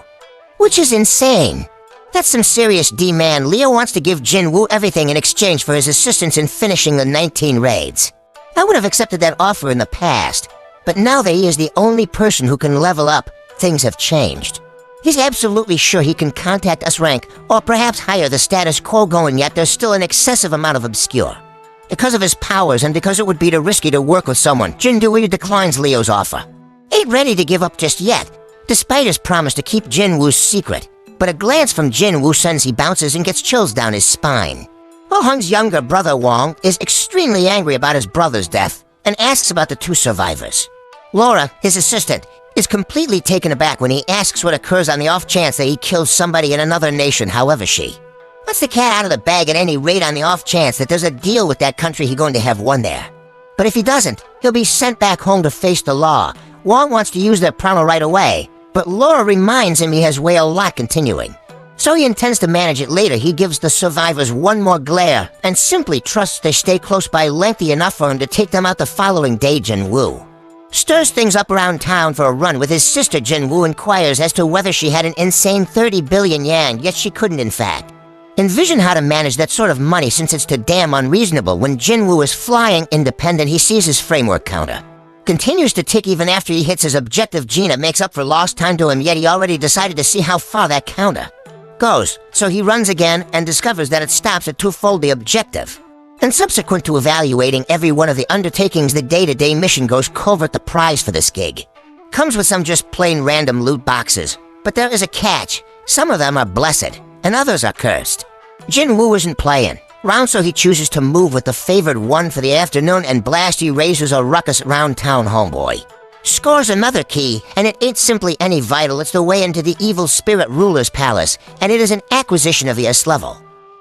Which is insane. That's some serious D-man. Leo wants to give Jiwoo everything in exchange for his assistance in finishing the 19 raids. I would have accepted that offer in the past, but now that he is the only person who can level up, things have changed. He's absolutely sure he can contact us rank, or perhaps higher the status quo going, yet there's still an excessive amount of obscure. Because of his powers and because it would be too risky to work with someone, Jiwoo declines Leo's offer. Ain't ready to give up just yet, despite his promise to keep Jinwoo's secret. But a glance from Jiwoo sends he bounces and gets chills down his spine. Oh Hung's younger brother Wong is extremely angry about his brother's death and asks about the 2 survivors. Laura, his assistant, is completely taken aback when he asks what occurs on the off chance that he kills somebody in another nation, however she. Lets the cat out of the bag at any rate on the off chance that there's a deal with that country he's going to have won there. But if he doesn't, he'll be sent back home to face the law. Wong wants to use their promo right away, but Laura reminds him he has way a lot continuing. So he intends to manage it later. He gives the survivors one more glare and simply trusts they stay close by lengthy enough for him to take them out the following day. Jiwoo stirs things up around town for a run with his sister. Jiwoo inquires as to whether she had an insane 30 billion yen, yet she couldn't in fact. Envision how to manage that sort of money since it's too damn unreasonable. When Jiwoo is flying independent, he sees his framework counter continues to tick even after he hits his objective. Gina makes up for lost time to him, yet he already decided to see how far that counter goes. So he runs again and discovers that it stops at twofold the objective. And subsequent to evaluating every one of the undertakings, the day-to-day mission goes covert. The prize for this gig comes with some just plain random loot boxes. But there is a catch. Some of them are blessed, and others are cursed. Jiwoo isn't playing round, so he chooses to move with the favored one for the afternoon and blast he raises a ruckus around town. Homeboy scores another key, and it ain't simply any vital, it's the way into the evil spirit ruler's palace, and it is an acquisition of the S level.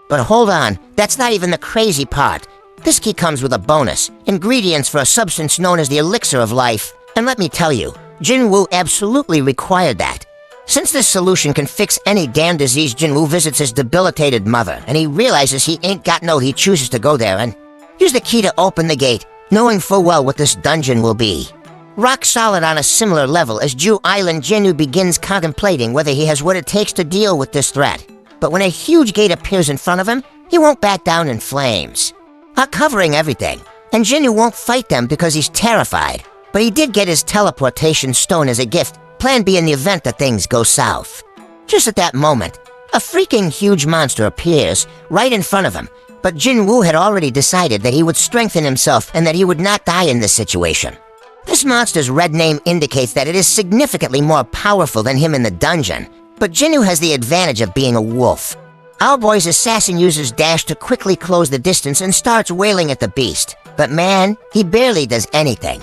But hold on, that's not even the crazy part. This key comes with a bonus, ingredients for a substance known as the elixir of life, and let me tell you, Jiwoo absolutely required that. Since this solution can fix any damn disease, Jiwoo visits his debilitated mother, and he realizes he ain't got no. He chooses to go there and use the key to open the gate, knowing full well what this dungeon will be. Rock solid on a similar level as Jew Island, Jiwoo begins contemplating whether he has what it takes to deal with this threat. But when a huge gate appears in front of him, he won't back down in flames, covering everything. And Jiwoo won't fight them because he's terrified. But he did get his teleportation stone as a gift, plan B in the event that things go south. Just at that moment, a freaking huge monster appears right in front of him. But Jiwoo had already decided that he would strengthen himself and that he would not die in this situation. This monster's red name indicates that it is significantly more powerful than him in the dungeon. But Jiwoo has the advantage of being a wolf. Our boy's assassin uses dash to quickly close the distance and starts wailing at the beast. But man, he barely does anything.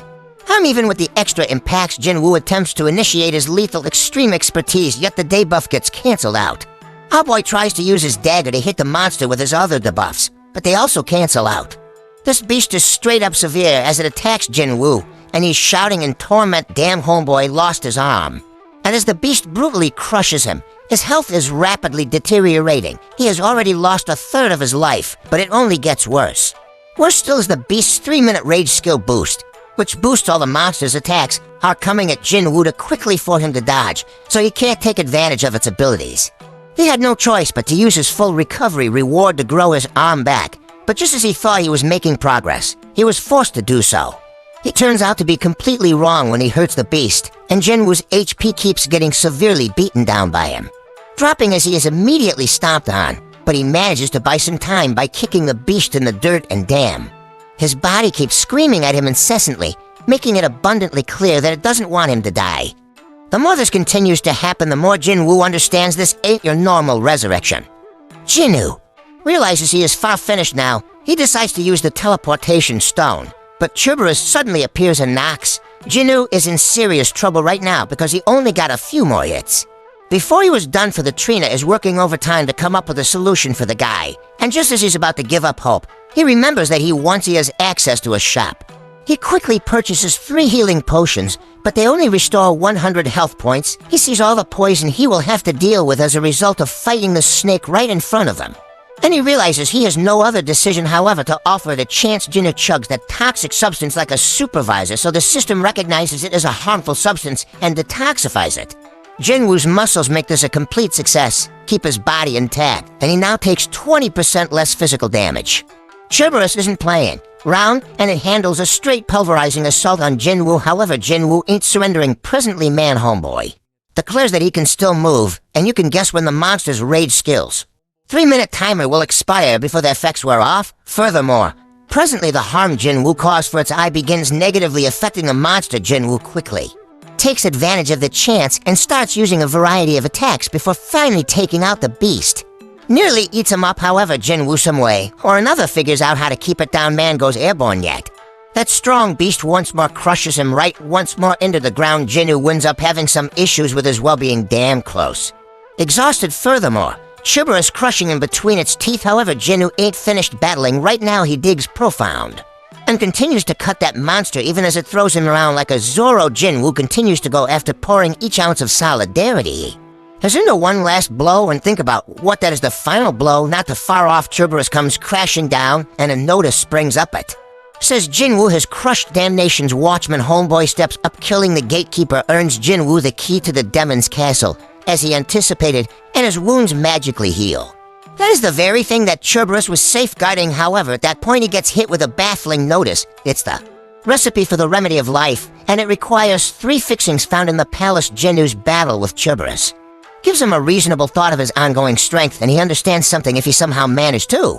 Even with the extra impacts, Jiwoo attempts to initiate his lethal extreme expertise, yet the debuff gets cancelled out. Our boy tries to use his dagger to hit the monster with his other debuffs, but they also cancel out. This beast is straight up severe as it attacks Jiwoo, and he's shouting in torment, "Damn homeboy lost his arm." And as the beast brutally crushes him, his health is rapidly deteriorating. He has already lost a third of his life, but it only gets worse. Worse still is the beast's 3-minute rage skill boost, which boosts all the monster's attacks are coming at Jiwoo to quickly for him to dodge, so he can't take advantage of its abilities. He had no choice but to use his full recovery reward to grow his arm back, but just as he thought he was making progress, he was forced to do so. He turns out to be completely wrong when he hurts the beast, and Jinwoo's HP keeps getting severely beaten down by him, dropping as he is immediately stomped on, but he manages to buy some time by kicking the beast in the dirt and damn. His body keeps screaming at him incessantly, making it abundantly clear that it doesn't want him to die. The more this continues to happen, the more Jiwoo understands this ain't your normal resurrection. Jiwoo realizes he is far finished now. He decides to use the teleportation stone, but Cerberus suddenly appears and knocks. Jiwoo is in serious trouble right now because he only got a few more hits. Before he was done for, the Trina is working overtime to come up with a solution for the guy, and just as he's about to give up hope, he remembers that once he has access to a shop. He quickly purchases 3 healing potions, but they only restore 100 health points. He sees all the poison he will have to deal with as a result of fighting the snake right in front of him. And he realizes he has no other decision, however, to offer the chance Jiwoo chugs that toxic substance like a supervisor, so the system recognizes it as a harmful substance and detoxifies it. Jiwoo's muscles make this a complete success, keep his body intact, and he now takes 20% less physical damage. Cerberus isn't playing round, and it handles a straight pulverizing assault on Jiwoo. However, Jiwoo ain't surrendering. Presently, man homeboy declares that he can still move, and you can guess when the monster's rage skills. 3-minute timer will expire before the effects wear off. Furthermore, presently the harm Jiwoo caused for its eye begins negatively affecting the monster. Jiwoo quickly takes advantage of the chance and starts using a variety of attacks before finally taking out the beast. Nearly eats him up, however, Jiwoo some way or another figures out how to keep it down. Man goes airborne yet. That strong beast once more crushes him right once more into the ground. Jiwoo winds up having some issues with his well-being damn close. Exhausted furthermore, Cerberus crushing him between its teeth. However, Jiwoo ain't finished battling. Right now he digs profound and continues to cut that monster even as it throws him around like a Zorro. Jiwoo continues to go after pouring each ounce of solidarity. As into one last blow, and think about what that is the final blow. Not too far off, Cerberus comes crashing down and a notice springs up it. Says Jiwoo has crushed Damnation's watchman. Homeboy steps up, killing the gatekeeper, earns Jiwoo the key to the demon's castle, as he anticipated, and his wounds magically heal. That is the very thing that Cerberus was safeguarding. However, at that point he gets hit with a baffling notice. It's the recipe for the remedy of life, and it requires 3 fixings found in the palace. Jiwoo's battle with Cerberus gives him a reasonable thought of his ongoing strength, and he understands something if he somehow managed to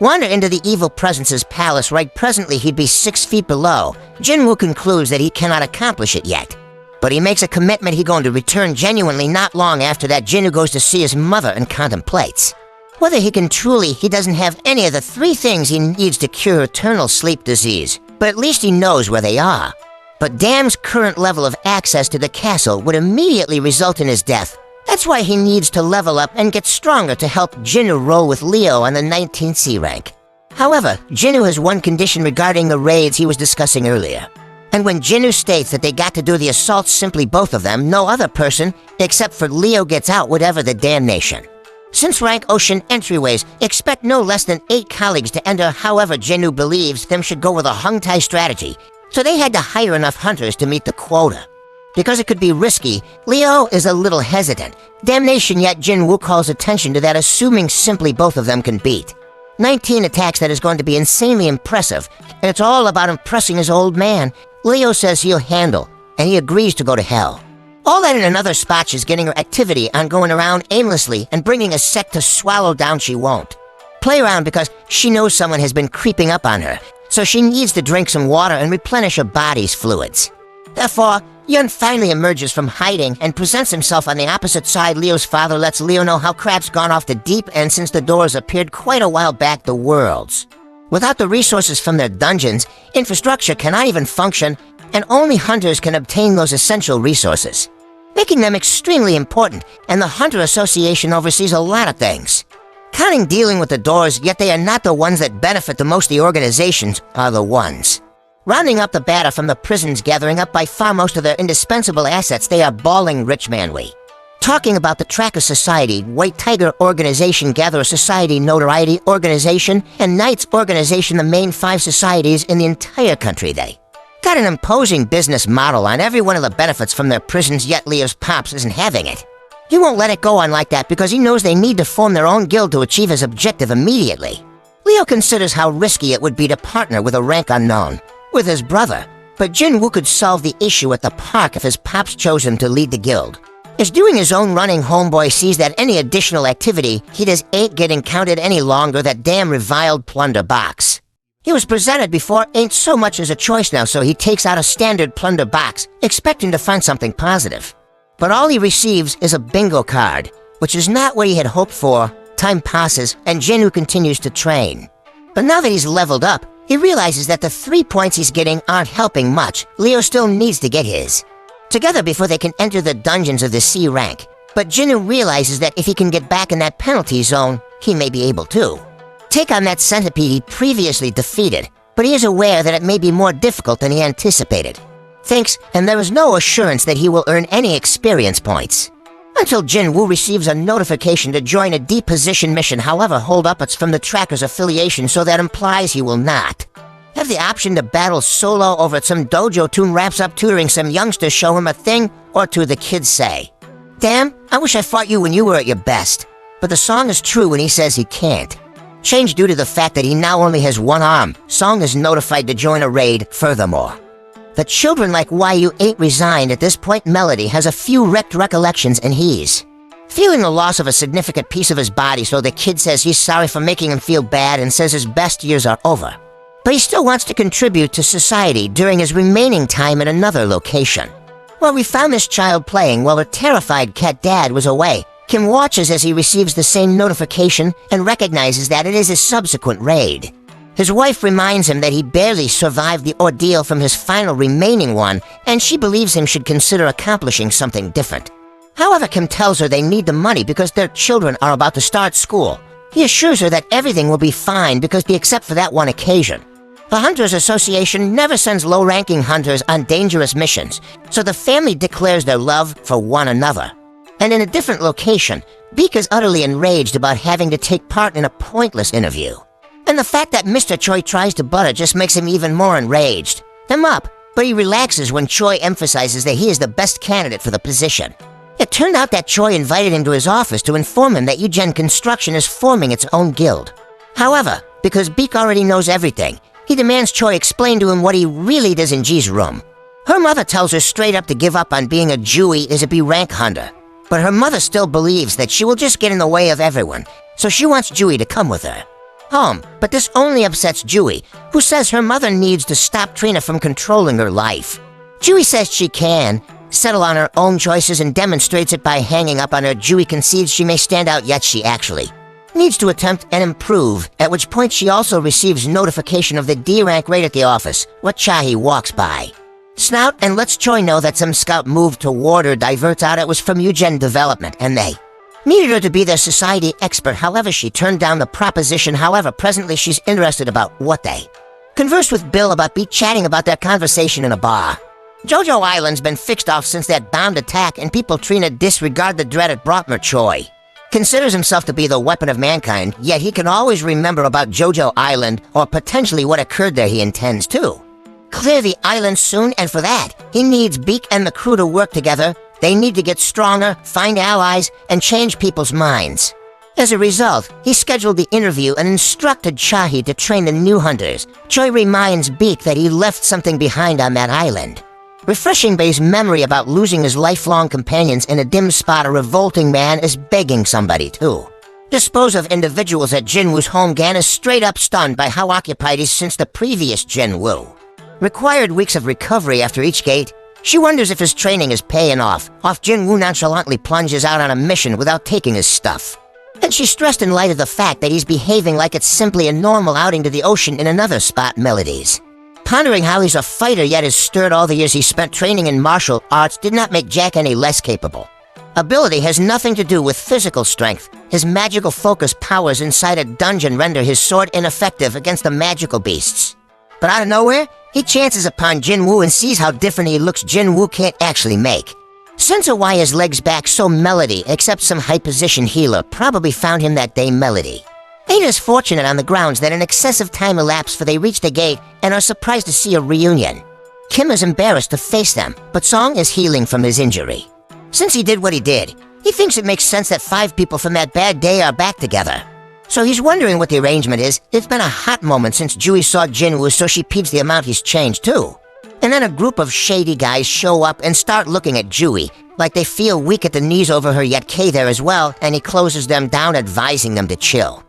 wander into the evil presence's palace. Right presently he'd be 6 feet below. Jiwoo concludes that he cannot accomplish it yet, but he makes a commitment. He's going to return genuinely. Not long after that, Jiwoo goes to see his mother and contemplates whether he can truly. He doesn't have any of the 3 things he needs to cure eternal sleep disease, but at least he knows where they are. But Dam's current level of access to the castle would immediately result in his death. That's why he needs to level up and get stronger to help Jiwoo roll with Leo on the 19th C rank. However, Jiwoo has one condition regarding the raids he was discussing earlier. And when Jiwoo states that they got to do the assaults, simply both of them, no other person except for Leo gets out whatever the damnation. Since rank ocean entryways expect no less than 8 colleagues to enter. However, Jiwoo believes them should go with a hung-tie strategy, so they had to hire enough hunters to meet the quota. Because it could be risky, Leo is a little hesitant. Damnation, yet Jiwoo calls attention to that, assuming simply both of them can beat. 19 attacks. That is going to be insanely impressive, and it's all about impressing his old man. Leo says he'll handle, and he agrees to go to hell. All that in another spot. She's getting her activity on, going around aimlessly and bringing a sect to swallow down. She won't play around because she knows someone has been creeping up on her, so she needs to drink some water and replenish her body's fluids. Therefore, Yun finally emerges from hiding and presents himself on the opposite side. Leo's father lets Leo know how crap's gone off the deep end since the doors appeared quite a while back. The worlds, without the resources from their dungeons, infrastructure cannot even function, and only hunters can obtain those essential resources, making them extremely important, and the Hunter Association oversees a lot of things, counting dealing with the doors, yet they are not the ones that benefit the most. The organizations are the ones rounding up the data from the prisons, gathering up by far most of their indispensable assets. They are balling rich. Man, talking about the Tracker Society, White Tiger Organization, Gatherer Society, Notoriety Organization, and Knights Organization, the main 5 societies in the entire country. They got an imposing business model on every one of the benefits from their prisons, yet Leo's pops isn't having it. He won't let it go on like that because he knows they need to form their own guild to achieve his objective immediately. Leo considers how risky it would be to partner with a rank unknown with his brother, but Jiwoo could solve the issue at the park if his pops chose him to lead the guild. As doing his own running, homeboy sees that any additional activity he does ain't getting counted any longer. That damn reviled plunder box. He was presented before ain't so much as a choice now, so he takes out a standard plunder box, expecting to find something positive. But all he receives is a bingo card, which is not what he had hoped for. Time passes, and Jiwoo continues to train. But now that he's leveled up, he realizes that the 3 points he's getting aren't helping much. Leo still needs to get his. Together before they can enter the dungeons of the C rank, but Jiwoo realizes that if he can get back in that penalty zone, he may be able to take on that centipede he previously defeated, but he is aware that it may be more difficult than he anticipated. Thinks, and there is no assurance that he will earn any experience points. Until Jiwoo receives a notification to join a deposition mission, however hold up it's from the tracker's affiliation, so that implies he will not have the option to battle solo over some dojo tune wraps up tutoring some youngsters show him a thing or two the kids say. Damn, I wish I fought you when you were at your best. But the Song is true when he says he can't. Change due to the fact that he now only has one arm. Song is notified to join a raid furthermore. The children like YU ain't resigned at this point. Melody has a few wrecked recollections and he's feeling the loss of a significant piece of his body, so the kid says he's sorry for making him feel bad and says his best years are over. But he still wants to contribute to society during his remaining time in another location. Well, we found this child playing while her terrified cat dad was away. Kim watches as he receives the same notification and recognizes that it is his subsequent raid. His wife reminds him that he barely survived the ordeal from his final remaining one, and she believes him should consider accomplishing something different. However, Kim tells her they need the money because their children are about to start school. He assures her that everything will be fine except for that one occasion. The Hunters Association never sends low-ranking hunters on dangerous missions, so the family declares their love for one another. And in a different location, Beak is utterly enraged about having to take part in a pointless interview. And the fact that Mr. Choi tries to butt her just makes him even more enraged. Them up, but he relaxes when Choi emphasizes that he is the best candidate for the position. It turned out that Choi invited him to his office to inform him that Eugen Construction is forming its own guild. However, because Beak already knows everything, he demands Choi explain to him what he really does in G's room. Her mother tells her straight up to give up on being a Jiwoo as a B rank hunter. But her mother still believes that she will just get in the way of everyone, so she wants Jiwoo to come with her home. But this only upsets Jiwoo, who says her mother needs to stop Trina from controlling her life. Jiwoo says she can settle on her own choices and demonstrates it by hanging up on her. Jiwoo concedes she may stand out, yet she actually needs to attempt and improve, at which point she also receives notification of the D rank raid at the office, what Chahi walks by. Snout and lets Choi know that some scout moved toward her diverts out it was from Eugen Development, and they needed her to be their society expert. However, she turned down the proposition. However, presently she's interested about what they conversed with Bill about, be chatting about their conversation in a bar. Jojo Island's been fixed off since that bombed attack, and people Trina disregard the dreaded Brotmer. Choi considers himself to be the weapon of mankind, yet he can always remember about Jojo Island, or potentially what occurred there. He intends to clear the island soon, and for that, he needs Beak and the crew to work together. They need to get stronger, find allies, and change people's minds. As a result, he scheduled the interview and instructed Chahi to train the new hunters. Choi reminds Beak that he left something behind on that island. Refreshing Bay's memory about losing his lifelong companions in a dim spot, a revolting man is begging somebody to dispose of individuals at Jinwoo's home. Gan is straight up stunned by how occupied he's since the previous Jinwoo required weeks of recovery after each gate. She wonders if his training is paying off. Jinwoo nonchalantly plunges out on a mission without taking his stuff. And she's stressed in light of the fact that he's behaving like it's simply a normal outing to the ocean in another spot. Melodies pondering how he's a fighter yet is stirred. All the years he spent training in martial arts did not make Jack any less capable. Ability has nothing to do with physical strength. His magical focus powers inside a dungeon render his sword ineffective against the magical beasts. But out of nowhere, he chances upon Jinwoo and sees how different he looks. Jinwoo can't actually make sense of why his legs back so. Melody, except some high-position healer, probably found him that day. Melody ain't as fortunate on the grounds that an excessive time elapsed for they reach the gate and are surprised to see a reunion. Kim is embarrassed to face them, but Song is healing from his injury. Since he did what he did, he thinks it makes sense that 5 people from that bad day are back together. So he's wondering what the arrangement is. It's been a hot moment since Jiwoo saw Jinwoo, so she peeps the amount he's changed too. And then a group of shady guys show up and start looking at Jiwoo like they feel weak at the knees over her, yet Kay there as well, and he closes them down, advising them to chill.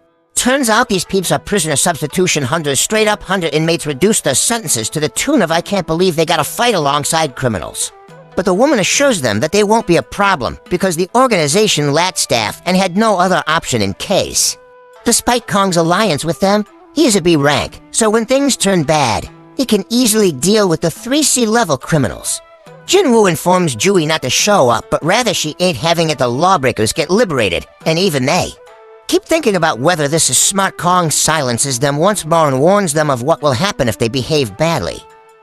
Turns out these peeps are prisoner substitution hunters, straight up hunter inmates reduced their sentences to the tune of I can't believe they gotta fight alongside criminals. But the woman assures them that they won't be a problem because the organization lacked staff and had no other option in case. Despite Kong's alliance with them, he is a B rank, so when things turn bad, he can easily deal with the 3C level criminals. Jiwoo informs Jiwoo not to show up, but rather she ain't having it the lawbreakers get liberated, and even they. Keep thinking about whether this is smart. Kong silences them once more and warns them of what will happen if they behave badly.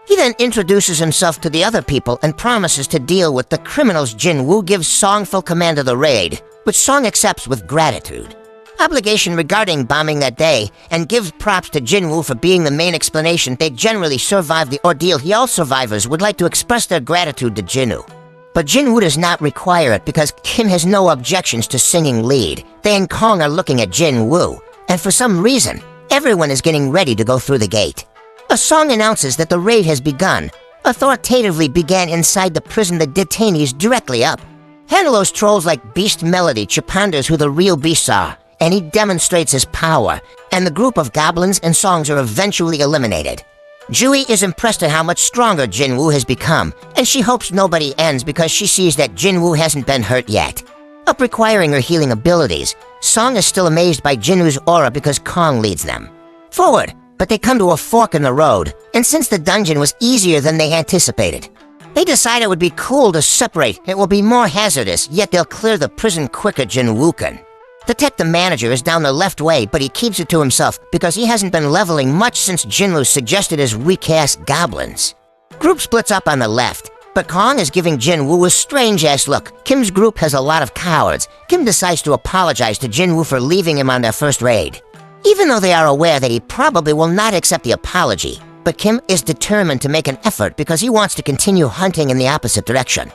He then introduces himself to the other people and promises to deal with the criminals. Jiwoo gives Song full command of the raid, which Song accepts with gratitude. Obligation regarding bombing that day, and gives props to Jiwoo for being the main explanation they generally survived the ordeal. All survivors would like to express their gratitude to Jiwoo. But Jiwoo does not require it because Kim has no objections to singing lead. They and Kong are looking at Jiwoo, and for some reason, everyone is getting ready to go through the gate. A song announces that the raid has begun. Authoritatively began inside the prison, the detainees directly up. Hanalo's trolls like Beast Melody ponders who the real beasts are, and he demonstrates his power, and the group of goblins and songs are eventually eliminated. Jiwoo is impressed at how much stronger Jiwoo has become, and she hopes nobody ends because she sees that Jiwoo hasn't been hurt yet. Up requiring her healing abilities, Song is still amazed by Jinwoo's aura because Kong leads them forward, but they come to a fork in the road, and since the dungeon was easier than they anticipated, they decide it would be cool to separate. It will be more hazardous, yet they'll clear the prison quicker. Jiwoo can. Detective manager is down the left way, but he keeps it to himself because he hasn't been leveling much since Jinwoo suggested his recast goblins. Group splits up on the left, but Kong is giving Jiwoo a strange-ass look. Kim's group has a lot of cowards. Kim decides to apologize to Jiwoo for leaving him on their first raid, even though they are aware that he probably will not accept the apology. But Kim is determined to make an effort because he wants to continue hunting in the opposite direction.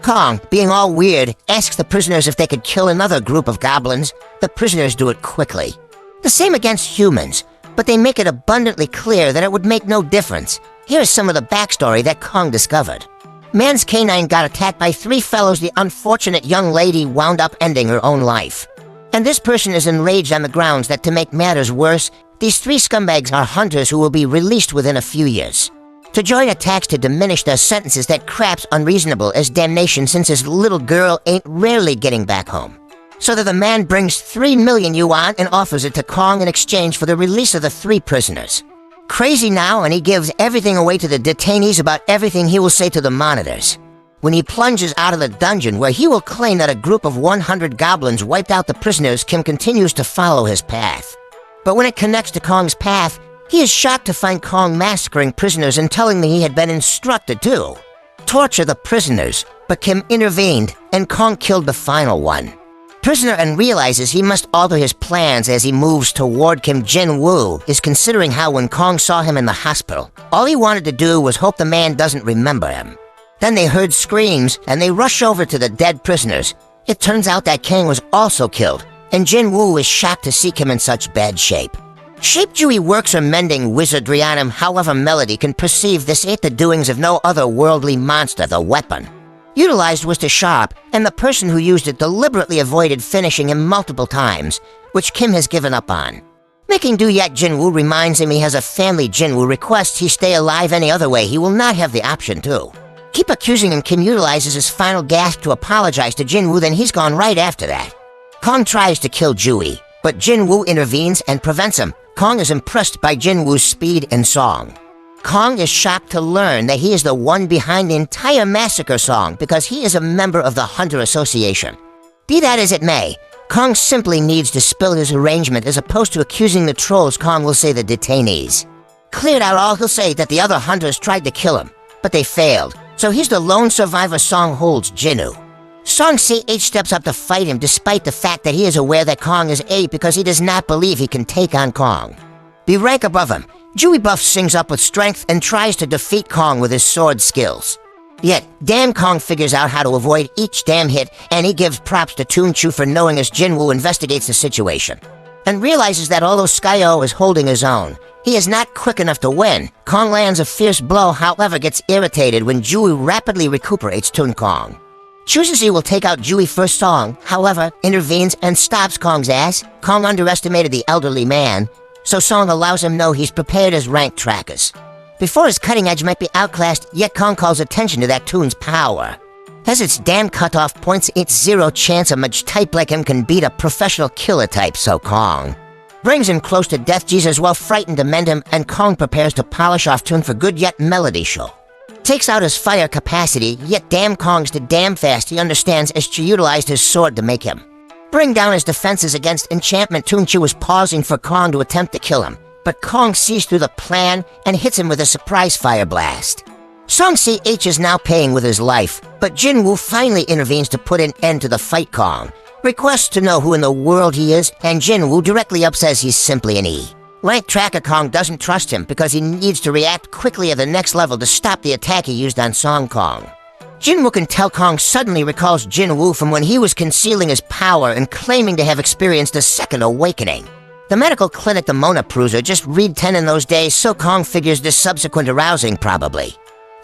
Kong, being all weird, asks the prisoners if they could kill another group of goblins. The prisoners do it quickly. The same against humans, but they make it abundantly clear that it would make no difference. Here's some of the backstory that Kong discovered. Man's canine got attacked by 3 fellows. The unfortunate young lady wound up ending her own life. And this person is enraged on the grounds that, to make matters worse, these 3 scumbags are hunters who will be released within a few years. To join attacks to diminish their sentences. That crap's unreasonable as damnation since his little girl ain't rarely getting back home. So that the man brings 3 million yuan and offers it to Kong in exchange for the release of the 3 prisoners. Crazy now, and he gives everything away to the detainees about everything he will say to the monitors. When he plunges out of the dungeon where he will claim that a group of 100 goblins wiped out the prisoners, Kim continues to follow his path. But when it connects to Kong's path, he is shocked to find Kong massacring prisoners and telling me he had been instructed to torture the prisoners, but Kim intervened and Kong killed the final one. Prisoner and realizes he must alter his plans as he moves toward Kim. Jiwoo is considering how when Kong saw him in the hospital, all he wanted to do was hope the man doesn't remember him. Then they heard screams and they rush over to the dead prisoners. It turns out that Kang was also killed, and Jiwoo is shocked to see him in such bad shape. Jiwoo works her mending wizardry on him. However, Melody can perceive this ain't the doings of no otherworldly monster. The weapon utilized was too sharp, and the person who used it deliberately avoided finishing him multiple times, which Kim has given up on. Making do, yet Jiwoo reminds him he has a family. Jiwoo requests he stay alive any other way. He will not have the option to. Keep accusing him. Kim utilizes his final gasp to apologize to Jiwoo, then he's gone right after that. Kong tries to kill Jiwoo, but Jiwoo intervenes and prevents him. Kong is impressed by Jinwoo's speed and song. Kong is shocked to learn that he is the one behind the entire massacre song because he is a member of the Hunter Association. Be that as it may, Kong simply needs to spill his arrangement as opposed to accusing the trolls. Kong will say the detainees cleared out all. He'll say that the other hunters tried to kill him, but they failed. So he's the lone survivor. Song holds Jiwoo. Song CH steps up to fight him despite the fact that he is aware that Kong is 8 because he does not believe he can take on Kong. Be rank above him, Jiwoo Buff sings up with strength and tries to defeat Kong with his sword skills. Yet, damn Kong figures out how to avoid each damn hit, and he gives props to Toon Chu for knowing as Jiwoo investigates the situation, and realizes that although Skyo is holding his own, he is not quick enough to win. Kong lands a fierce blow, however gets irritated when Jiwoo rapidly recuperates Toon Kong. Chooses he will take out Jiwoo first Song, however, intervenes and stops Kong's ass. Kong underestimated the elderly man, so Song allows him know he's prepared as rank trackers. Before his cutting edge might be outclassed, yet Kong calls attention to that tune's power. As its damn cutoff points, it's zero chance a mage type like him can beat a professional killer type, so Kong brings him close to death. Jesus well frightened to mend him, and Kong prepares to polish off tune for good yet melody show. Takes out his fire capacity, yet damn Kong's to damn fast he understands as Chi utilized his sword to make him bring down his defenses against enchantment. Tune Chi was pausing for Kong to attempt to kill him, but Kong sees through the plan and hits him with a surprise fire blast. Song CH is now paying with his life, but Jiwoo finally intervenes to put an end to the fight. Kong requests to know who in the world he is, and Jiwoo directly up says he's simply an E. Rank Tracker Kong doesn't trust him because he needs to react quickly at the next level to stop the attack he used on Song Kong. Jiwoo can tell Kong suddenly recalls Jiwoo from when he was concealing his power and claiming to have experienced a second awakening. The medical clinic the Mona Pruser just read 10 in those days, so Kong figures this subsequent arousing probably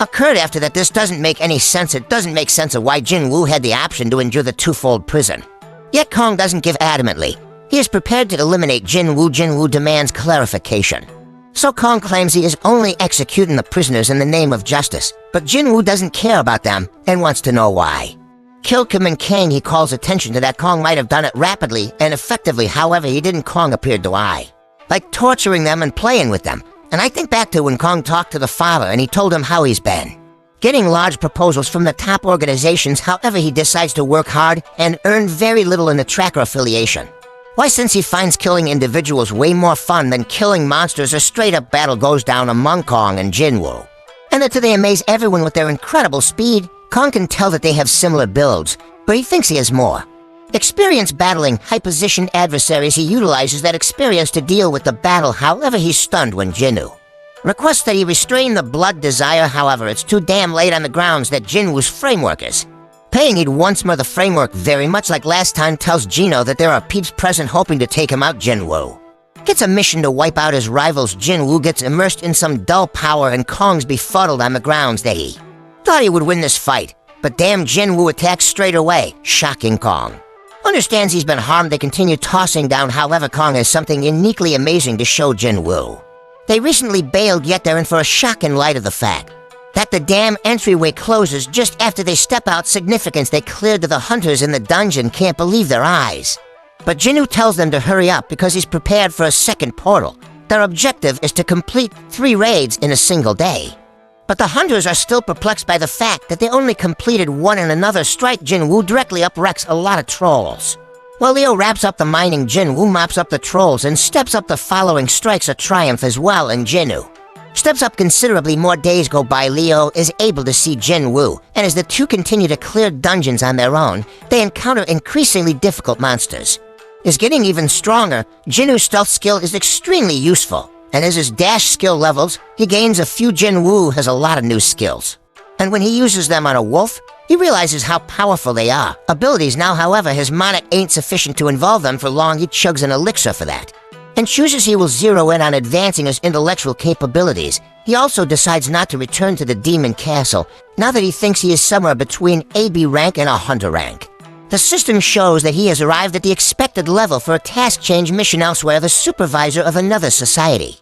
occurred after that. This doesn't make any sense. It doesn't make sense of why Jiwoo had the option to endure the twofold prison. Yet Kong doesn't give adamantly. He is prepared to eliminate Jiwoo. Jiwoo demands clarification. So Kong claims he is only executing the prisoners in the name of justice, but Jiwoo doesn't care about them and wants to know why. Kill Kim and Kang, he calls attention to that Kong might have done it rapidly and effectively, however he didn't. Kong appeared to eye, like torturing them and playing with them. And I think back to when Kong talked to the father and he told him how he's been getting large proposals from the top organizations, however he decides to work hard and earn very little in the tracker affiliation. Why, since he finds killing individuals way more fun than killing monsters, a straight-up battle goes down among Kong and Jiwoo. And that they amaze everyone with their incredible speed. Kong can tell that they have similar builds, but he thinks he has more experience battling high-positioned adversaries. He utilizes that experience to deal with the battle, however he's stunned when Jiwoo requests that he restrain the blood desire. However, it's too damn late on the grounds that Jinwoo's framework is paying it once more. The framework, very much like last time, tells Gino that there are peeps present hoping to take him out. Jiwoo gets a mission to wipe out his rivals. Jiwoo gets immersed in some dull power, and Kong's befuddled on the grounds that he thought he would win this fight. But damn, Jiwoo attacks straight away, shocking Kong. Understands he's been harmed. They continue tossing down, however Kong has something uniquely amazing to show Jiwoo. They recently bailed, yet they're in for a shock in light of the fact that the damn entryway closes just after they step out. Significance they cleared to the hunters in the dungeon can't believe their eyes. But Jiwoo tells them to hurry up because he's prepared for a second portal. Their objective is to complete 3 raids in a single day. But the hunters are still perplexed by the fact that they only completed 1 in another strike. Jiwoo directly up-wrecks a lot of trolls. While Leo wraps up the mining, Jiwoo mops up the trolls and steps up the following strikes, a triumph as well, and Jiwoo steps up considerably. More days go by. Leo is able to see Jiwoo, and as the two continue to clear dungeons on their own, they encounter increasingly difficult monsters. Is getting even stronger. Jiwoo's stealth skill is extremely useful, and as his dash skill levels, he gains a few. Jiwoo has a lot of new skills, and when he uses them on a wolf, he realizes how powerful they are. Abilities now, however, his monarch ain't sufficient to involve them for long. He chugs an elixir for that, and chooses he will zero in on advancing his intellectual capabilities. He also decides not to return to the Demon Castle, now that he thinks he is somewhere between AB rank and a hunter rank. The system shows that he has arrived at the expected level for a task change mission elsewhere, the supervisor of another society.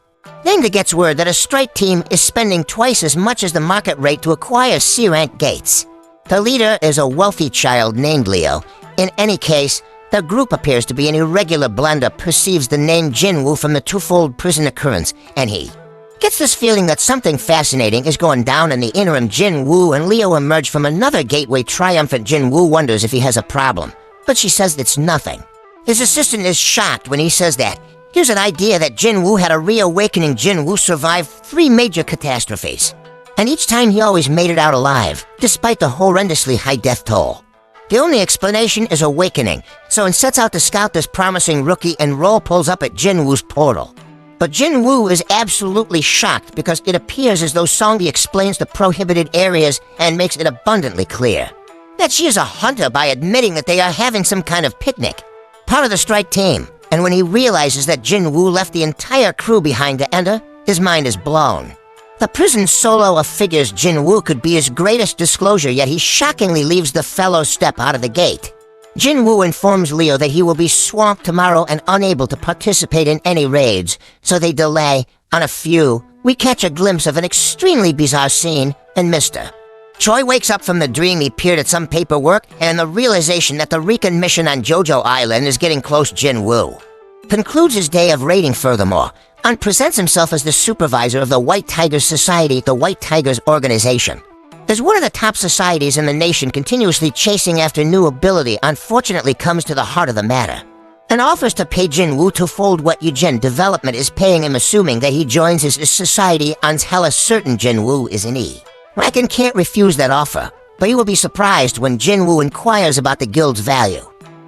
Then he gets word that a strike team is spending twice as much as the market rate to acquire C-rank gates. The leader is a wealthy child named Leo. In any case, the group appears to be an irregular blender, perceives the name Jiwoo from the twofold prison occurrence, and he gets this feeling that something fascinating is going down. In the interim, Jiwoo and Leo emerge from another gateway triumphant. Jiwoo wonders if he has a problem, but she says it's nothing. His assistant is shocked when he says that. Here's an idea that Jiwoo had a reawakening. Jiwoo survived 3 major catastrophes, and each time he always made it out alive, despite the horrendously high death toll. The only explanation is awakening, so he sets out to scout this promising rookie, and Roll pulls up at Jinwoo's portal. But Jiwoo is absolutely shocked because it appears as though Songbi explains the prohibited areas and makes it abundantly clear that she is a hunter by admitting that they are having some kind of picnic, part of the strike team. And when he realizes that Jiwoo left the entire crew behind to enter, his mind is blown. The prison solo figures Jiwoo could be his greatest disclosure, yet he shockingly leaves the fellow step out of the gate. Jiwoo informs Leo that he will be swamped tomorrow and unable to participate in any raids, so they delay on a few. We catch a glimpse of an extremely bizarre scene, and Mr. Choi wakes up from the dream he peered at some paperwork and the realization that the recon mission on Jojo Island is getting close. Jiwoo concludes his day of raiding furthermore, and presents himself as the supervisor of the White Tigers Society, the White Tigers organization. As one of the top societies in the nation continuously chasing after new ability unfortunately comes to the heart of the matter, and offers to pay Jiwoo to fold what Eugene Development is paying him, assuming that he joins his society until a certain Jiwoo is an E. Raken can't refuse that offer, but he will be surprised when Jiwoo inquires about the guild's value.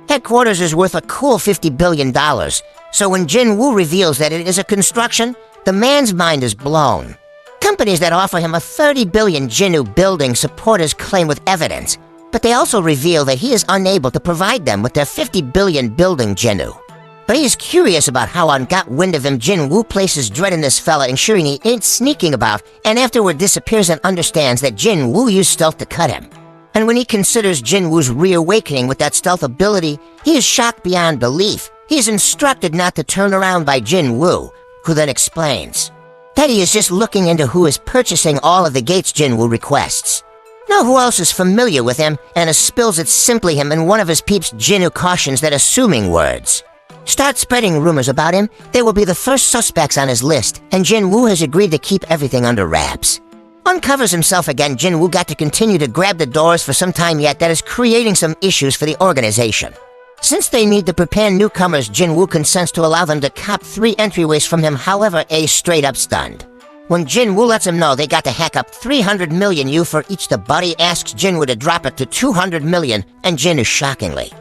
Headquarters is worth a cool $50 billion, so when Jiwoo reveals that it is a construction, the man's mind is blown. Companies that offer him a 30 billion Jiwoo building support his claim with evidence, but they also reveal that he is unable to provide them with their 50 billion building Jiwoo. But he is curious about how on got wind of him. Jiwoo places dread in this fella, ensuring he ain't sneaking about, and afterward disappears and understands that Jiwoo used stealth to cut him. And when he considers Jinwoo's reawakening with that stealth ability, he is shocked beyond belief. He is instructed not to turn around by Jiwoo, who then explains that he is just looking into who is purchasing all of the gates Jiwoo requests. Know who else is familiar with him, and spills it's simply him, and one of his peeps Jiwoo cautions that assuming words start spreading rumors about him, they will be the first suspects on his list, and Jiwoo has agreed to keep everything under wraps. Uncovers himself again, Jiwoo got to continue to grab the doors for some time yet. That is creating some issues for the organization. Since they need to prepare newcomers, Jiwoo consents to allow them to cop 3 entryways from him, however, A's straight up stunned. When Jiwoo lets him know they got to hack up 300 million U for each, the buddy asks Jiwoo to drop it to 200 million, and Jiwoo shockingly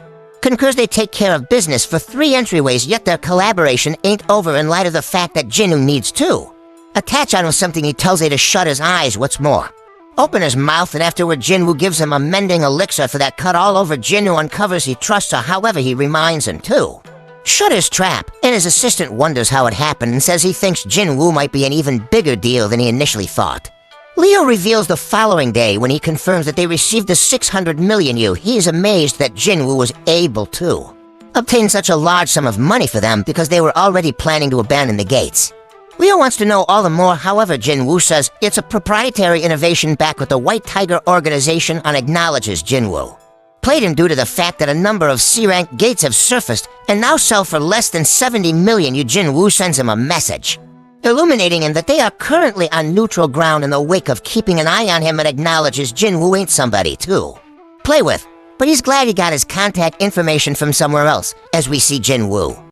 concurs they take care of business for 3 entryways, yet their collaboration ain't over in light of the fact that Jiwoo needs 2. Attach on with something he tells A to shut his eyes, what's more. Open his mouth, and afterward Jiwoo gives him a mending elixir for that cut all over. Jiwoo uncovers he trusts her, however he reminds him to shut his trap, and his assistant wonders how it happened and says he thinks Jiwoo might be an even bigger deal than he initially thought. Leo reveals the following day when he confirms that they received the 600 million U. He is amazed that Jiwoo was able to obtain such a large sum of money for them because they were already planning to abandon the gates. Leo wants to know all the more, however Jiwoo says it's a proprietary innovation back with the White Tiger organization, and acknowledges Jiwoo played him due to the fact that a number of C-rank gates have surfaced and now sell for less than 70 million. Jiwoo sends him a message, illuminating him that they are currently on neutral ground in the wake of keeping an eye on him, and acknowledges Jiwoo ain't somebody to play with, but he's glad he got his contact information from somewhere else, as we see Jiwoo